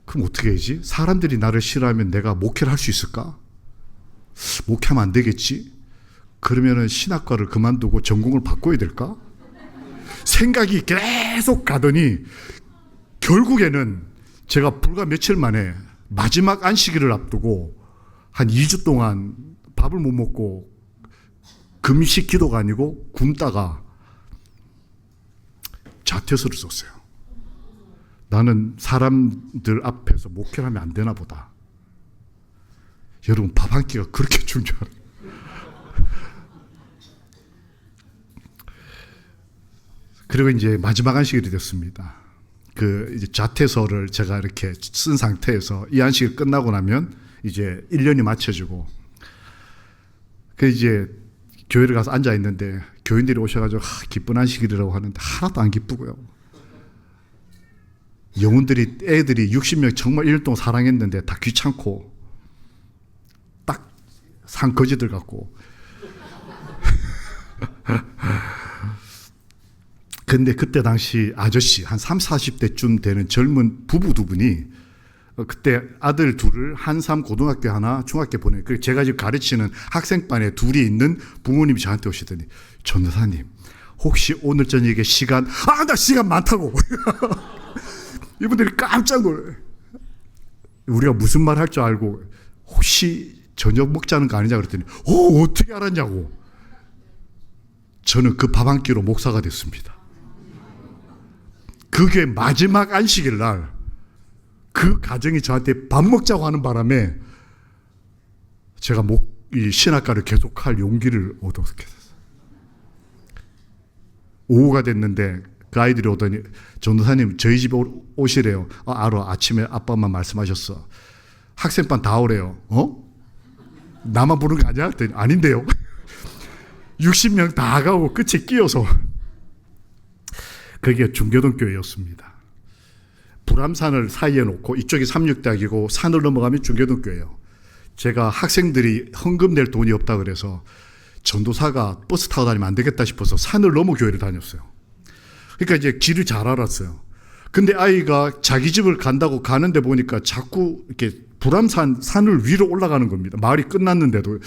그럼 어떻게 해야지? 사람들이 나를 싫어하면 내가 목회를 할 수 있을까? 목회하면 안 되겠지? 그러면은 신학과를 그만두고 전공을 바꿔야 될까? 생각이 계속 가더니 결국에는 제가 불과 며칠 만에 마지막 안식일을 앞두고 한 2주 동안 밥을 못 먹고 금식 기도가 아니고 굶다가 자퇴서를 썼어요. 나는 사람들 앞에서 목회를 하면 안 되나 보다. 여러분, 밥 한 끼가 그렇게 중요해요. 그리고 이제 마지막 안식일이 됐습니다. 이제 자퇴서를 제가 이렇게 쓴 상태에서 이 안식일 끝나고 나면 이제 1년이 맞춰지고, 이제 교회를 가서 앉아 있는데 교인들이 오셔가지고 기쁜 안식일이라고 하는데 하나도 안 기쁘고요. 애들이 60명 정말 1년 동안 사랑했는데 다 귀찮고 딱 산거지들 같고. 근데 그때 당시 아저씨 한 30, 40대쯤 되는 젊은 부부 2분이 그때 아들 2을 한삼 고등학교 하나 중학교 보내. 그리고 제가 지금 가르치는 학생반에 2이 있는 부모님이 저한테 오시더니, 전도사님 혹시 오늘 저녁에 시간, 나 시간 많다고. 이분들이 깜짝 놀라요. 우리가 무슨 말 할 줄 알고 혹시 저녁 먹자는 거 아니냐 그랬더니 어떻게 알았냐고. 저는 그 밥 한 끼로 목사가 됐습니다. 그게 마지막 안식일 날 그 가정이 저한테 밥 먹자고 하는 바람에 제가 이 신학과를 계속할 용기를 얻었게 됐어요. 오후가 됐는데 그 아이들이 오더니, 전도사님 저희 집에 오시래요. 알아. 아침에 아빠 엄마 말씀하셨어. 학생반 다 오래요. 나만 부르는 거 아니야? 그랬더니 아닌데요. 60명 다 가고 끝에 끼어서. 그게 중교동 교회였습니다. 불암산을 사이에 놓고 이쪽이 삼육대학이고 산을 넘어가면 중계동교예요. 제가 학생들이 헌금 낼 돈이 없다 그래서 전도사가 버스 타고 다니면 안 되겠다 싶어서 산을 넘어 교회를 다녔어요. 그러니까 이제 길을 잘 알았어요. 근데 아이가 자기 집을 간다고 가는데 보니까 자꾸 이렇게 불암산 산을 위로 올라가는 겁니다. 마을이 끝났는데도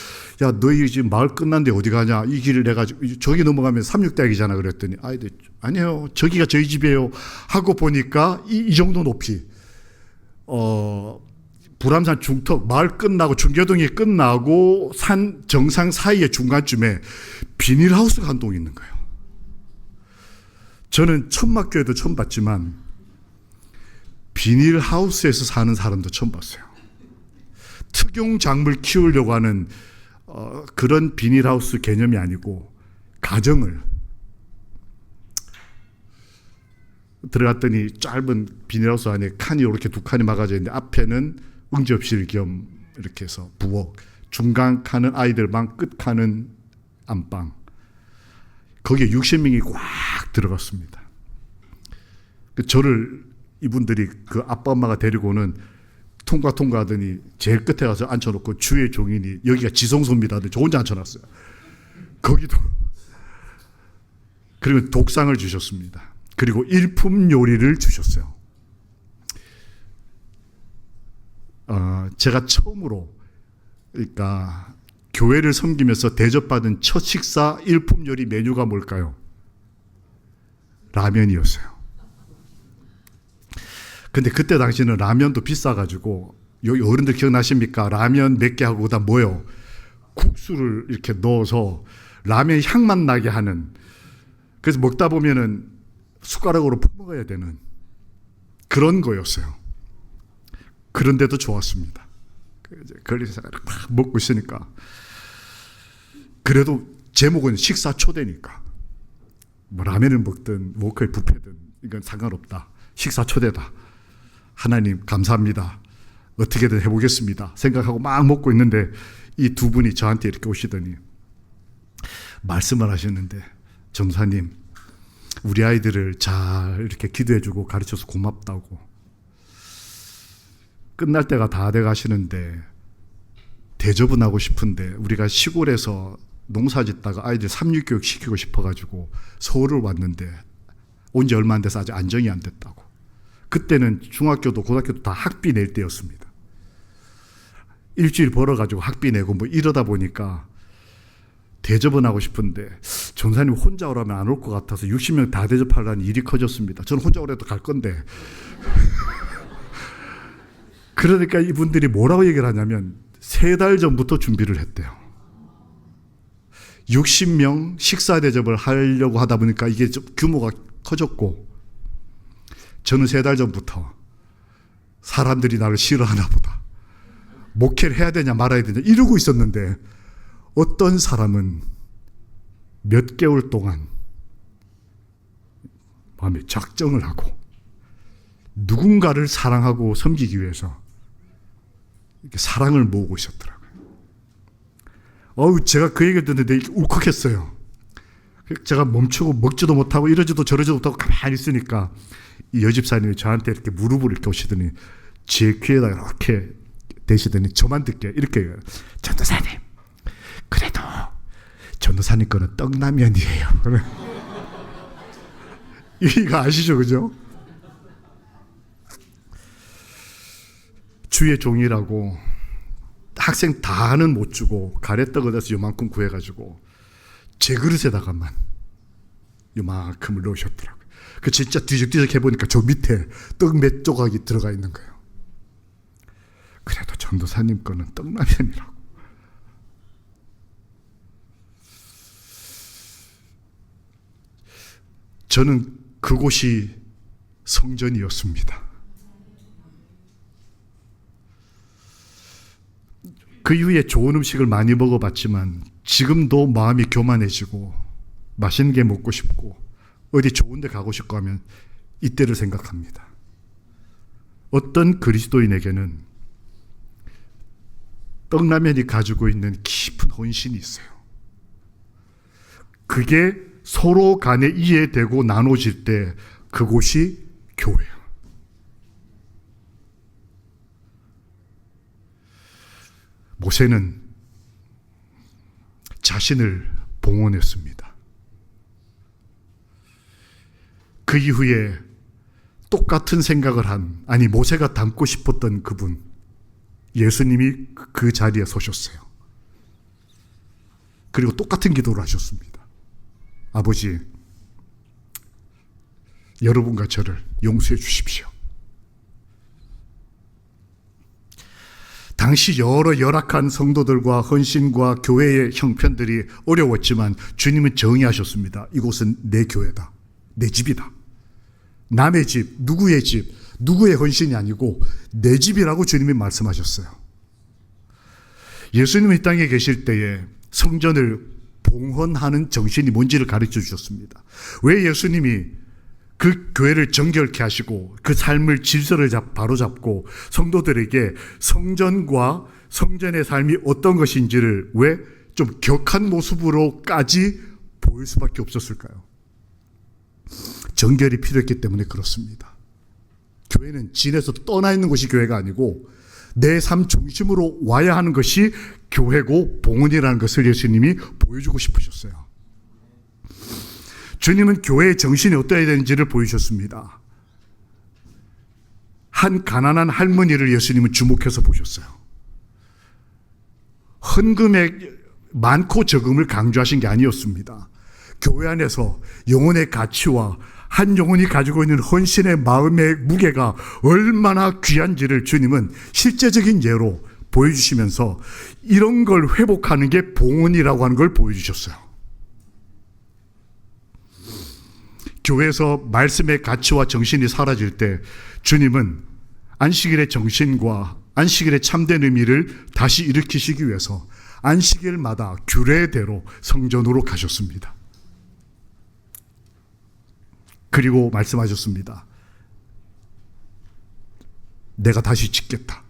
야 너희 지금 마을 끝났는데 어디 가냐? 이 길을 내가 저기 넘어가면 삼육대학이잖아 그랬더니 아이들 아니에요 저기가 저희 집이에요 하고 보니까 이 정도 높이 불암산 중턱 마을 끝나고 중계동이 끝나고 산 정상 사이의 중간쯤에 비닐하우스가 한 동 있는 거예요. 저는 천막교회도 처음 봤지만 비닐하우스에서 사는 사람도 처음 봤어요. 특용작물 키우려고 하는 그런 비닐하우스 개념이 아니고 가정을 들어갔더니 짧은 비닐하우스 안에 칸이 이렇게 두 칸이 막아져 있는데 앞에는 응접실 겸 이렇게 해서 부엌, 중간 칸은 아이들 방, 끝 칸은 안방. 거기에 60명이 꽉 들어갔습니다. 저를 이분들이 그 아빠 엄마가 데리고는 통과하더니 제일 끝에 가서 앉혀놓고 주의 종인이 여기가 지성소입니다. 저 혼자 앉혀놨어요. 거기도. 그리고 독상을 주셨습니다. 그리고 일품 요리를 주셨어요. 제가 처음으로 그러니까 교회를 섬기면서 대접받은 첫 식사 일품 요리 메뉴가 뭘까요? 라면이었어요. 근데 그때 당시는 라면도 비싸가지고 여기 어른들 기억나십니까? 라면 몇 개 하고 그다음 뭐요? 국수를 이렇게 넣어서 라면 향만 나게 하는 그래서 먹다 보면은 숟가락으로 퍼먹어야 되는 그런 거였어요. 그런데도 좋았습니다. 그래서 막 먹고 있으니까 그래도 제목은 식사 초대니까 뭐 라면을 먹든 워커의 뷔페든 이건 상관없다. 식사 초대다. 하나님 감사합니다. 어떻게든 해보겠습니다. 생각하고 막 먹고 있는데 이 두 분이 저한테 이렇게 오시더니 말씀을 하셨는데 전사님 우리 아이들을 잘 이렇게 기도해주고 가르쳐서 고맙다고 끝날 때가 다 돼 가시는데 대접은 하고 싶은데 우리가 시골에서 농사 짓다가 아이들 삼육교육 시키고 싶어가지고 서울을 왔는데 온 지 얼마 안 돼서 아직 안정이 안 됐다고. 그때는 중학교도 고등학교도 다 학비 낼 때였습니다. 일주일 벌어가지고 학비 내고 뭐 이러다 보니까 대접은 하고 싶은데 전사님 혼자 오라면 안 올 것 같아서 60명 다 대접하려는 일이 커졌습니다. 저는 혼자 오래도 갈 건데 그러니까 이분들이 뭐라고 얘기를 하냐면 3달 전부터 준비를 했대요. 60명 식사 대접을 하려고 하다 보니까 이게 좀 규모가 커졌고 저는 3달 전부터 사람들이 나를 싫어하나 보다. 목회를 해야 되냐 말아야 되냐 이러고 있었는데 어떤 사람은 몇 개월 동안 마음에 작정을 하고 누군가를 사랑하고 섬기기 위해서 이렇게 사랑을 모으고 있었더라고요. 제가 그 얘기를 듣는데 울컥했어요. 제가 멈추고 먹지도 못하고 이러지도 저러지도 못하고 가만히 있으니까 이 여집사님이 저한테 이렇게 무릎을 이렇게 오시더니 제 귀에다 이렇게 대시더니 저만 듣게 이렇게 전도사님 그래도 전도사님 거는 떡라면이에요. 이거 아시죠, 그죠? 주의 종이라고 학생 다는 못 주고 가래떡 얻어서 요만큼 구해가지고 제 그릇에다가만 요만큼을 넣으셨더라고요. 그 진짜 뒤적뒤적 해보니까 저 밑에 떡 몇 조각이 들어가 있는 거예요. 그래도 전도사님 거는 떡라면이라고. 저는 그곳이 성전이었습니다. 그 이후에 좋은 음식을 많이 먹어봤지만 지금도 마음이 교만해지고 맛있는 게 먹고 싶고 어디 좋은 데 가고 싶고 하면 이때를 생각합니다. 어떤 그리스도인에게는 떡라면이 가지고 있는 깊은 헌신이 있어요. 그게 서로 간에 이해되고 나눠질 때 그곳이 교회예요. 모세는 자신을 봉헌했습니다. 그 이후에 똑같은 생각을 아니 모세가 닮고 싶었던 그분, 예수님이 그 자리에 서셨어요. 그리고 똑같은 기도를 하셨습니다. 아버지, 여러분과 저를 용서해 주십시오. 당시 여러 열악한 성도들과 헌신과 교회의 형편들이 어려웠지만 주님은 정의하셨습니다. 이곳은 내 교회다. 내 집이다. 남의 집, 누구의 집, 누구의 헌신이 아니고 내 집이라고 주님이 말씀하셨어요. 예수님이 이 땅에 계실 때에 성전을 봉헌하는 정신이 뭔지를 가르쳐 주셨습니다. 왜 예수님이 그 교회를 정결케 하시고 그 삶을 질서를 바로잡고 성도들에게 성전과 성전의 삶이 어떤 것인지를 왜 좀 격한 모습으로까지 보일 수밖에 없었을까요? 정결이 필요했기 때문에 그렇습니다. 교회는 진에서 떠나 있는 것이 교회가 아니고 내 삶 중심으로 와야 하는 것이 교회고 봉헌이라는 것을 예수님이 보여주고 싶으셨어요. 주님은 교회의 정신이 어떠해야 되는지를 보여주셨습니다. 한 가난한 할머니를 예수님은 주목해서 보셨어요. 헌금의 많고 적음을 강조하신 게 아니었습니다. 교회 안에서 영혼의 가치와 한 영혼이 가지고 있는 헌신의 마음의 무게가 얼마나 귀한지를 주님은 실제적인 예로 보여주시면서 이런 걸 회복하는 게 봉헌이라고 하는 걸 보여주셨어요. 교회에서 말씀의 가치와 정신이 사라질 때 주님은 안식일의 정신과 안식일의 참된 의미를 다시 일으키시기 위해서 안식일마다 규례대로 성전으로 가셨습니다. 그리고 말씀하셨습니다. 내가 다시 짓겠다.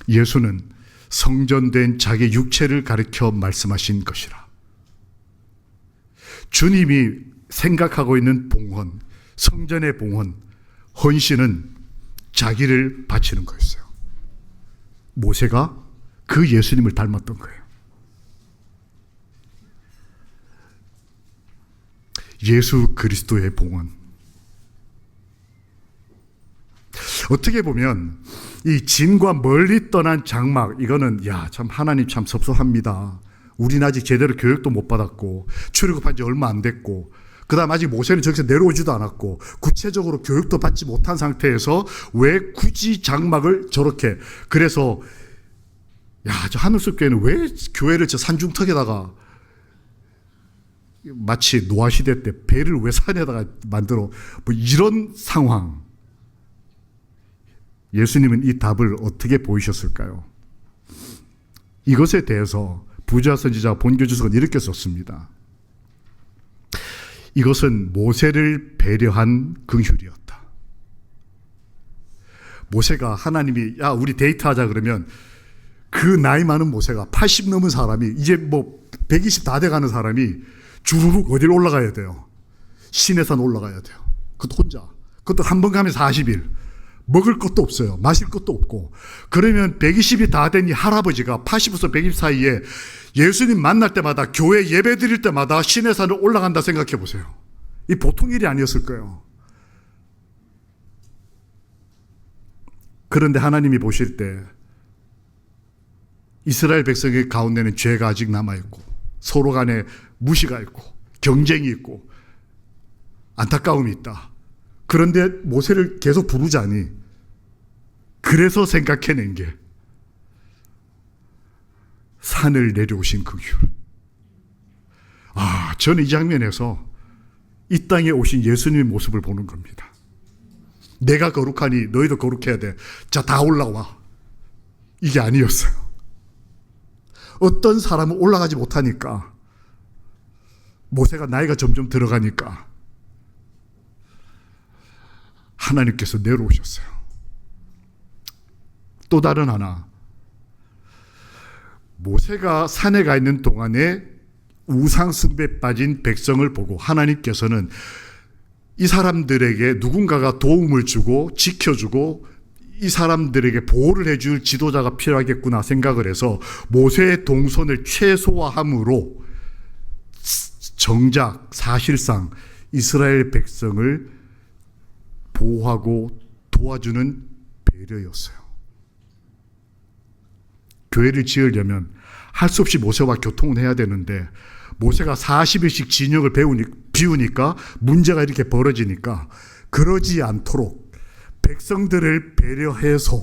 예수는 성전된 자기 육체를 가리켜 말씀하신 것이라. 주님이 생각하고 있는 봉헌, 성전의 봉헌, 헌신은 자기를 바치는 거였어요. 모세가 그 예수님을 닮았던 거예요. 예수 그리스도의 봉헌. 어떻게 보면 이 진과 멀리 떠난 장막, 이거는 참 하나님 참 섭섭합니다. 우리는 아직 제대로 교육도 못 받았고 출애굽한 지 얼마 안 됐고 그 다음 아직 모세는 저기서 내려오지도 않았고 구체적으로 교육도 받지 못한 상태에서 왜 굳이 장막을 저렇게, 그래서 저 하늘숲 교회는 왜 교회를 저 산중턱에다가 마치 노아시대 때 배를 왜 산에다가 만들어, 뭐 이런 상황. 예수님은 이 답을 어떻게 보이셨을까요? 이것에 대해서 부자 선지자 본교주석은 이렇게 썼습니다. 이것은 모세를 배려한 긍휼이었다. 모세가 하나님이 우리 데이트하자 그러면 그 나이 많은 모세가 80 넘은 사람이 이제 뭐 120 다 돼가는 사람이 주르륵 어디로 올라가야 돼요? 시내산 올라가야 돼요. 그것도 혼자. 그것도 한 번 가면 40일. 먹을 것도 없어요. 마실 것도 없고. 그러면 120이 다 된 이 할아버지가 80에서 120 사이에 예수님 만날 때마다 교회 예배 드릴 때마다 시내산을 올라간다 생각해 보세요. 이 보통 일이 아니었을 거예요. 그런데 하나님이 보실 때 이스라엘 백성의 가운데는 죄가 아직 남아있고 서로 간에 무시가 있고 경쟁이 있고 안타까움이 있다. 그런데 모세를 계속 부르자니 그래서 생각해낸 게 산을 내려오신 긍휼. 저는 이 장면에서 이 땅에 오신 예수님의 모습을 보는 겁니다. 내가 거룩하니 너희도 거룩해야 돼. 자, 다 올라와. 이게 아니었어요. 어떤 사람은 올라가지 못하니까, 모세가 나이가 점점 들어가니까 하나님께서 내려오셨어요. 또 다른 하나, 모세가 산에 가 있는 동안에 우상 숭배에 빠진 백성을 보고 하나님께서는 이 사람들에게 누군가가 도움을 주고 지켜주고 이 사람들에게 보호를 해줄 지도자가 필요하겠구나 생각을 해서 모세의 동선을 최소화함으로 정작 사실상 이스라엘 백성을 보호하고 도와주는 배려였어요. 교회를 지으려면 할 수 없이 모세와 교통을 해야 되는데 모세가 40일씩 진영을 비우니까 문제가 이렇게 벌어지니까 그러지 않도록 백성들을 배려해서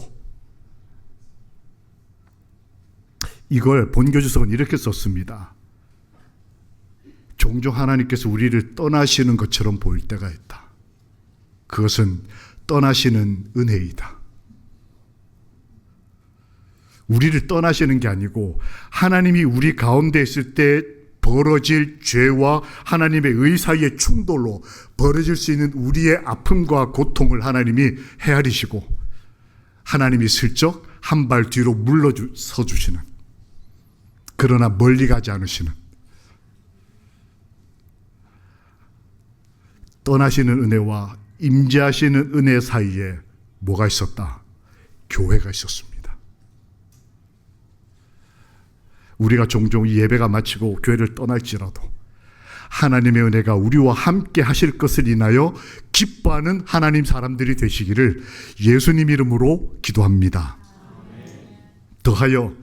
이걸 본교주석은 이렇게 썼습니다. 종종 하나님께서 우리를 떠나시는 것처럼 보일 때가 있다. 그것은 떠나시는 은혜이다. 우리를 떠나시는 게 아니고 하나님이 우리 가운데 있을 때 벌어질 죄와 하나님의 의 사이의 충돌로 벌어질 수 있는 우리의 아픔과 고통을 하나님이 헤아리시고 하나님이 슬쩍 한 발 뒤로 물러서 주시는, 그러나 멀리 가지 않으시는, 떠나시는 은혜와 임재하시는 은혜 사이에 뭐가 있었다? 교회가 있었습니다. 우리가 종종 이 예배가 마치고 교회를 떠날지라도 하나님의 은혜가 우리와 함께 하실 것을 인하여 기뻐하는 하나님 사람들이 되시기를 예수님 이름으로 기도합니다. 더하여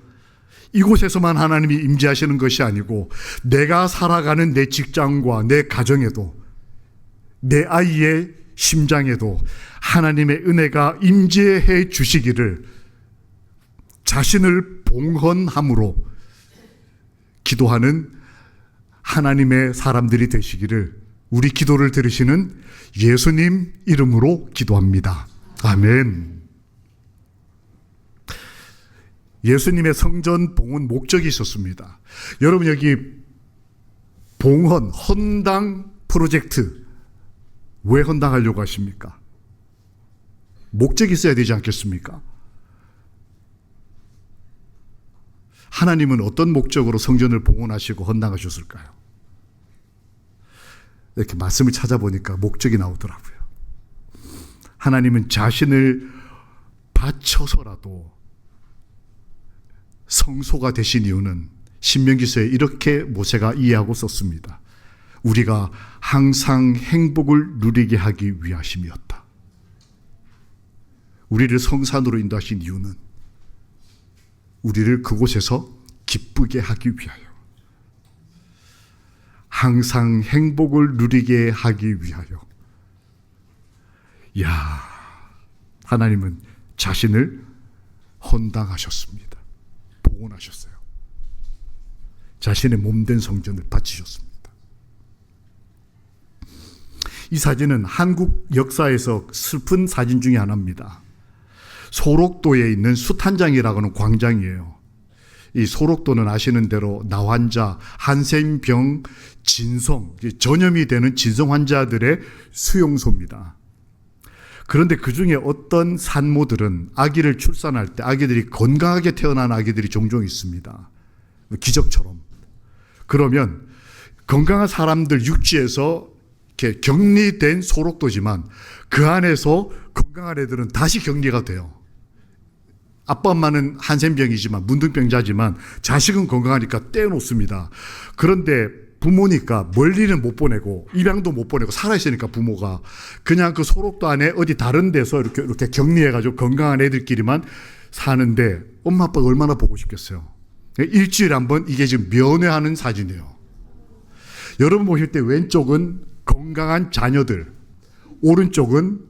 이곳에서만 하나님이 임재하시는 것이 아니고 내가 살아가는 내 직장과 내 가정에도, 내 아이의 심장에도 하나님의 은혜가 임재해 주시기를 자신을 봉헌함으로 기도하는 하나님의 사람들이 되시기를 우리 기도를 들으시는 예수님 이름으로 기도합니다. 아멘. 예수님의 성전 봉헌 목적이 있었습니다. 여러분, 여기 봉헌, 헌당 프로젝트 왜 헌당하려고 하십니까? 목적이 있어야 되지 않겠습니까? 하나님은 어떤 목적으로 성전을 봉헌하시고 헌당하셨을까요? 이렇게 말씀을 찾아보니까 목적이 나오더라고요. 하나님은 자신을 바쳐서라도 성소가 되신 이유는 신명기서에 이렇게 모세가 이해하고 썼습니다. 우리가 항상 행복을 누리게 하기 위하심이었다. 우리를 성산으로 인도하신 이유는 우리를 그곳에서 기쁘게 하기 위하여, 항상 행복을 누리게 하기 위하여. 야, 하나님은 자신을 헌당하셨습니다. 봉헌하셨어요. 자신의 몸된 성전을 바치셨습니다. 이 사진은 한국 역사에서 슬픈 사진 중에 하나입니다. 소록도에 있는 숫한장이라고 하는 광장이에요. 이 소록도는 아시는 대로 나환자, 한센병, 진성, 전염이 되는 진성 환자들의 수용소입니다. 그런데 그 중에 어떤 산모들은 아기를 출산할 때 아기들이 건강하게 태어난 아기들이 종종 있습니다. 기적처럼. 그러면 건강한 사람들 육지에서 이렇게 격리된 소록도지만 그 안에서 건강한 애들은 다시 격리가 돼요. 아빠 엄마는 한센병이지만 문둥병자지만 자식은 건강하니까 떼어놓습니다. 그런데 부모니까 멀리는 못 보내고 입양도 못 보내고 살아있으니까 부모가 그냥 그 소록도 안에 어디 다른 데서 이렇게 격리해가지고 건강한 애들끼리만 사는데 엄마 아빠가 얼마나 보고 싶겠어요. 일주일에 한 번 이게 지금 면회하는 사진이에요. 여러분 보실 때 왼쪽은 건강한 자녀들, 오른쪽은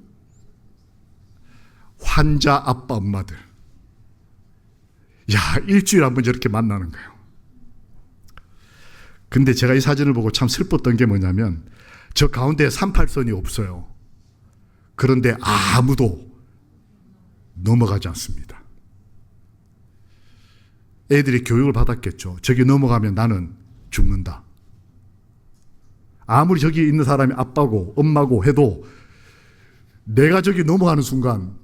환자 아빠 엄마들. 야, 일주일에 한 번 저렇게 만나는 거예요. 근데 제가 이 사진을 보고 참 슬펐던 게 뭐냐면 저 가운데 38선이 없어요. 그런데 아무도 넘어가지 않습니다. 애들이 교육을 받았겠죠. 저기 넘어가면 나는 죽는다. 아무리 저기 있는 사람이 아빠고 엄마고 해도 내가 저기 넘어가는 순간,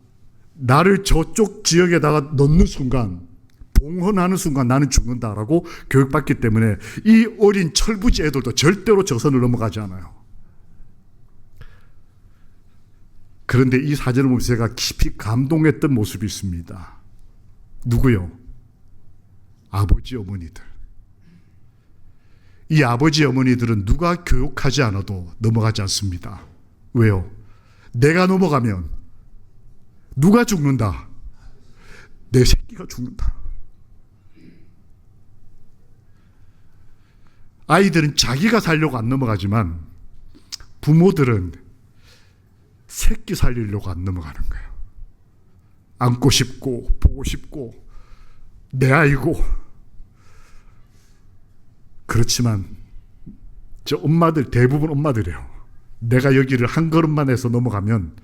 나를 저쪽 지역에다가 넣는 순간, 봉헌하는 순간 나는 죽는다라고 교육받기 때문에 이 어린 철부지 애들도 절대로 저 선을 넘어가지 않아요. 그런데 이 사진을 보면서 제가 깊이 감동했던 모습이 있습니다. 누구요? 아버지 어머니들. 이 아버지 어머니들은 누가 교육하지 않아도 넘어가지 않습니다. 왜요? 내가 넘어가면 누가 죽는다? 내 새끼가 죽는다. 아이들은 자기가 살려고 안 넘어가지만 부모들은 새끼 살리려고 안 넘어가는 거예요. 안고 싶고 보고 싶고 내 아이고. 그렇지만 저 엄마들, 대부분 엄마들이에요. 내가 여기를 한 걸음만 해서 넘어가면,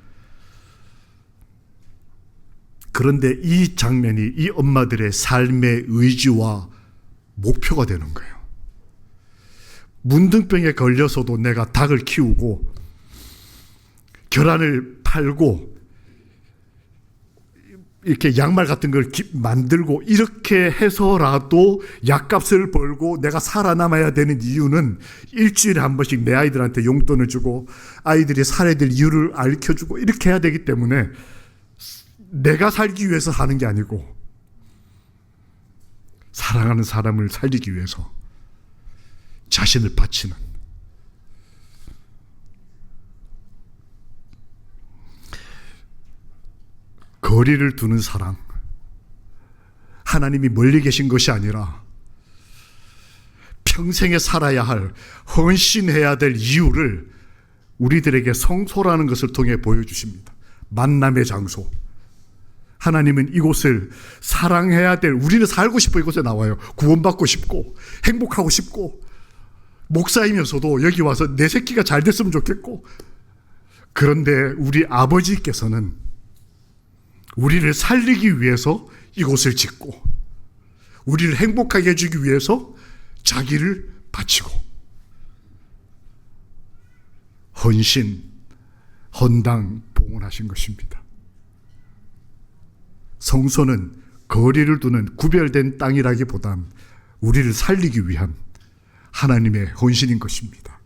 그런데 이 장면이 이 엄마들의 삶의 의지와 목표가 되는 거예요. 문둥병에 걸려서도 내가 닭을 키우고 계란을 팔고 이렇게 양말 같은 걸 만들고 이렇게 해서라도 약값을 벌고 내가 살아남아야 되는 이유는 일주일에 한 번씩 내 아이들한테 용돈을 주고 아이들이 살아야 될 이유를 알려주고 이렇게 해야 되기 때문에 내가 살기 위해서 하는 게 아니고 사랑하는 사람을 살리기 위해서 자신을 바치는, 거리를 두는 사랑. 하나님이 멀리 계신 것이 아니라 평생에 살아야 할, 헌신해야 될 이유를 우리들에게 성소라는 것을 통해 보여주십니다. 만남의 장소. 하나님은 이곳을 사랑해야 될, 우리는 살고 싶어 이곳에 나와요. 구원받고 싶고 행복하고 싶고, 목사이면서도 여기 와서 내 새끼가 잘 됐으면 좋겠고. 그런데 우리 아버지께서는 우리를 살리기 위해서 이곳을 짓고 우리를 행복하게 해주기 위해서 자기를 바치고 헌신, 헌당, 봉헌하신 것입니다. 성소는 거리를 두는 구별된 땅이라기보단 우리를 살리기 위한 하나님의 헌신인 것입니다.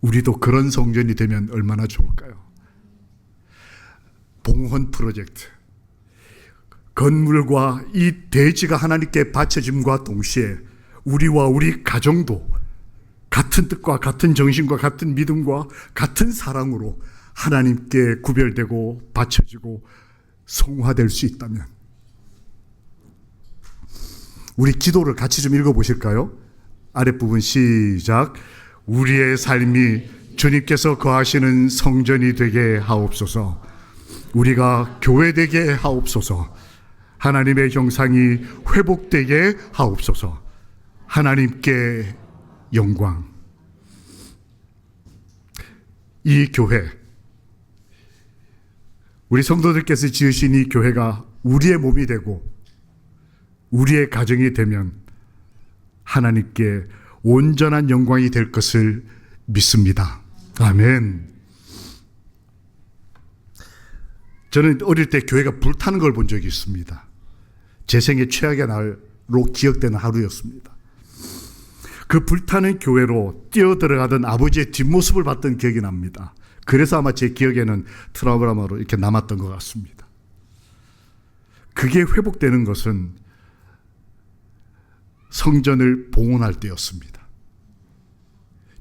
우리도 그런 성전이 되면 얼마나 좋을까요? 봉헌 프로젝트. 건물과 이 대지가 하나님께 바쳐짐과 동시에 우리와 우리 가정도 같은 뜻과 같은 정신과 같은 믿음과 같은 사랑으로 하나님께 구별되고 바쳐지고 성화될 수 있다면, 우리 기도를 같이 좀 읽어보실까요? 아랫부분 시작. 우리의 삶이 주님께서 거하시는 성전이 되게 하옵소서. 우리가 교회 되게 하옵소서. 하나님의 형상이 회복되게 하옵소서. 하나님께 영광. 이 교회, 우리 성도들께서 지으신 이 교회가 우리의 몸이 되고 우리의 가정이 되면 하나님께 온전한 영광이 될 것을 믿습니다. 아멘. 저는 어릴 때 교회가 불타는 걸 본 적이 있습니다. 제 생애 최악의 날로 기억되는 하루였습니다. 그 불타는 교회로 뛰어들어가던 아버지의 뒷모습을 봤던 기억이 납니다. 그래서 아마 제 기억에는 트라우마로 이렇게 남았던 것 같습니다. 그게 회복되는 것은 성전을 봉헌할 때였습니다.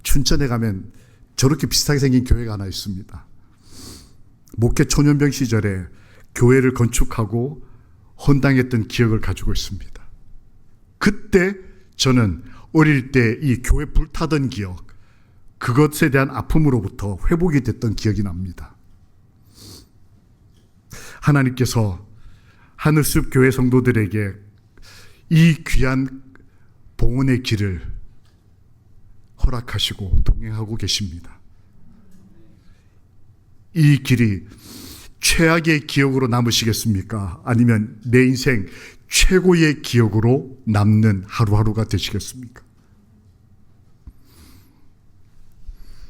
춘천에 가면 저렇게 비슷하게 생긴 교회가 하나 있습니다. 목회 초년병 시절에 교회를 건축하고 헌당했던 기억을 가지고 있습니다. 그때 저는 어릴 때 이 교회 불타던 기억, 그것에 대한 아픔으로부터 회복이 됐던 기억이 납니다. 하나님께서 하늘숲 교회 성도들에게 이 귀한 봉헌의 길을 허락하시고 동행하고 계십니다. 이 길이 최악의 기억으로 남으시겠습니까? 아니면 내 인생 최고의 기억으로 남는 하루하루가 되시겠습니까?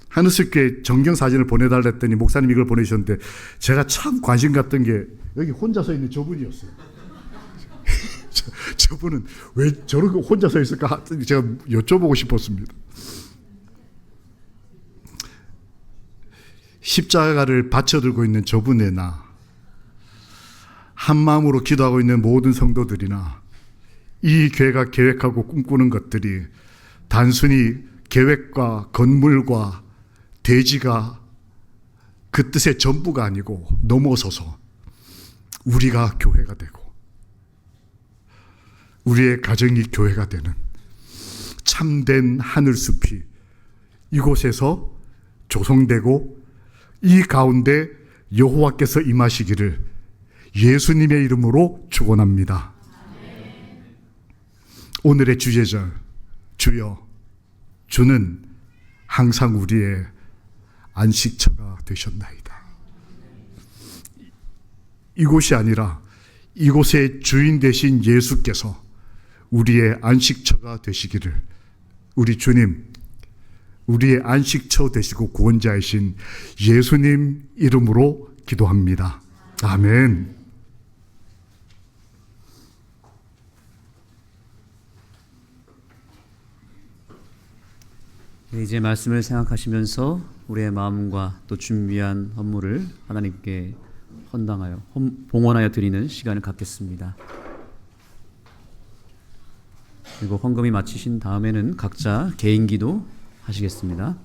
하늘숲교회 정경사진을 보내달랬더니 목사님이 이걸 보내주셨는데 제가 참 관심 갔던 게 여기 혼자 서 있는 저분이었어요. 저분은 왜 저렇게 혼자 서 있을까 제가 여쭤보고 싶었습니다. 십자가를 받쳐들고 있는 저분이나 한 마음으로 기도하고 있는 모든 성도들이나 이 교회가 계획하고 꿈꾸는 것들이 단순히 계획과 건물과 대지가 그 뜻의 전부가 아니고 넘어서서 우리가 교회가 되고 우리의 가정이 교회가 되는 참된 하늘숲이 이곳에서 조성되고 이 가운데 여호와께서 임하시기를 예수님의 이름으로 축원합니다. 오늘의 주제절, 주여, 주는 항상 우리의 안식처가 되셨나이다. 이곳이 아니라 이곳의 주인 되신 예수께서 우리의 안식처가 되시기를 우리 주님, 우리의 안식처 되시고 구원자이신 예수님 이름으로 기도합니다. 아멘.
네, 이제 말씀을 생각하시면서 우리의 마음과 또 준비한 헌물을 하나님께 헌당하여 봉헌하여 드리는 시간을 갖겠습니다. 그리고 헌금이 마치신 다음에는 각자 개인 기도 하시겠습니다.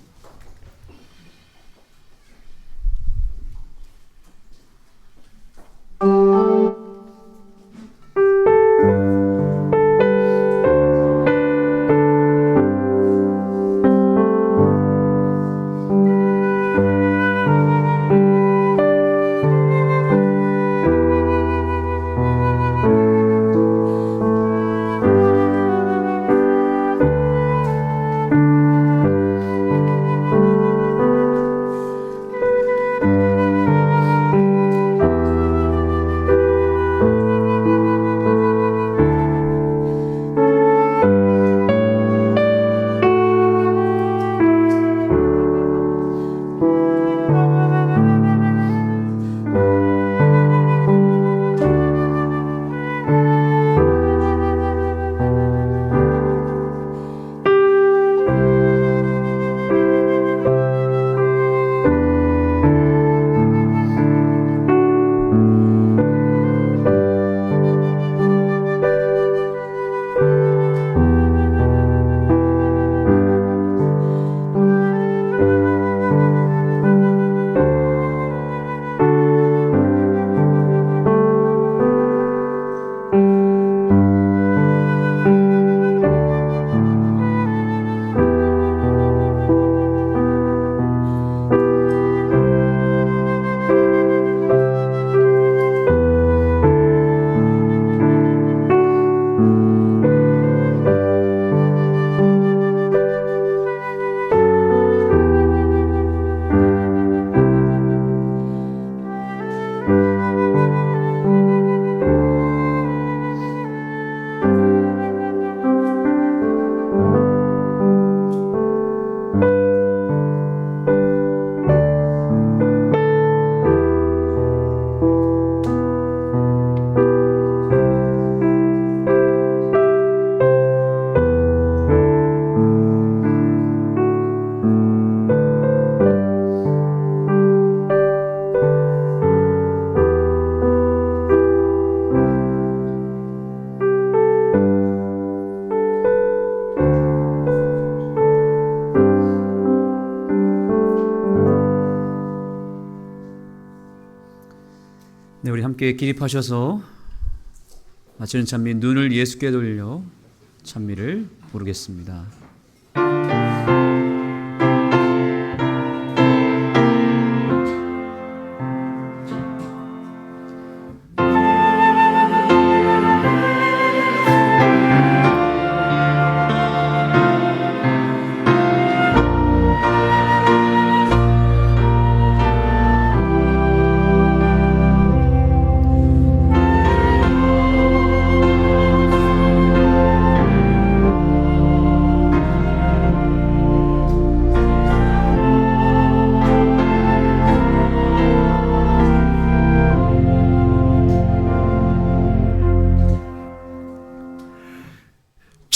네, 우리 함께 기립하셔서 마치는 찬미 눈을 예수께 돌려 찬미를 부르겠습니다.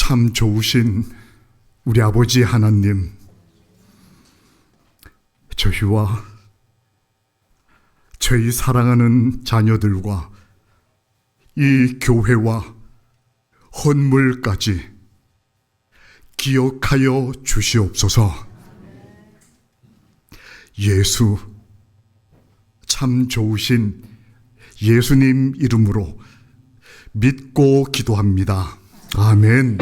참 좋으신 우리 아버지 하나님, 저희와 저희 사랑하는 자녀들과 이 교회와 헌물까지 기억하여 주시옵소서. 예수, 참 좋으신 예수님 이름으로 믿고 기도합니다. 아멘.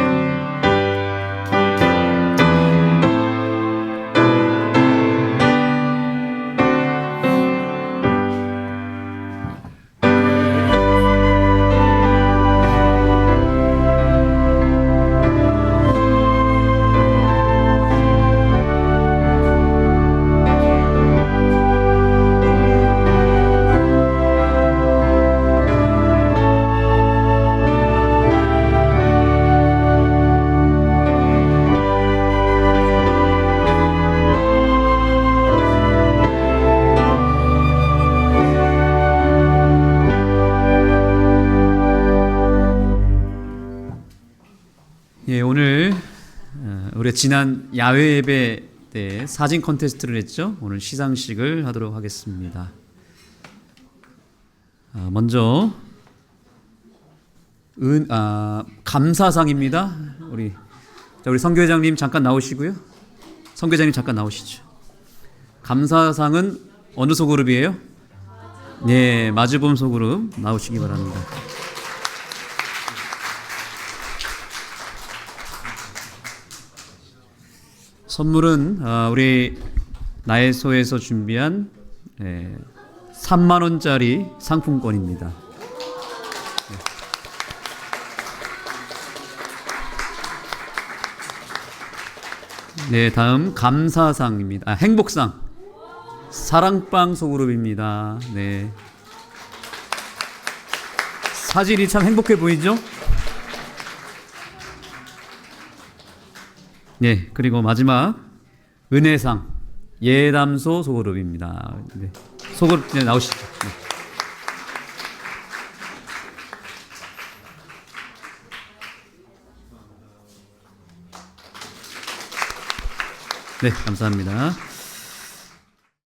예, 오늘 우리 지난 야외 예배 때 사진 콘테스트를 했죠. 오늘 시상식을 하도록 하겠습니다. 먼저 감사상입니다. 우리 선교회장님 잠깐 나오시고요. 선교회장님 잠깐 나오시죠. 감사상은 어느 소그룹이에요? 네, 마주봄 소그룹 나오시기 바랍니다. 선물은 우리 나에소에서 준비한 3만 원짜리 상품권입니다. 네, 다음 감사상입니다. 행복상 사랑방 소그룹입니다. 네, 사진이 참 행복해 보이죠? 네, 그리고 마지막 은혜상 예담소 소그룹입니다. 네, 소그룹 나오시죠. 네, 감사합니다.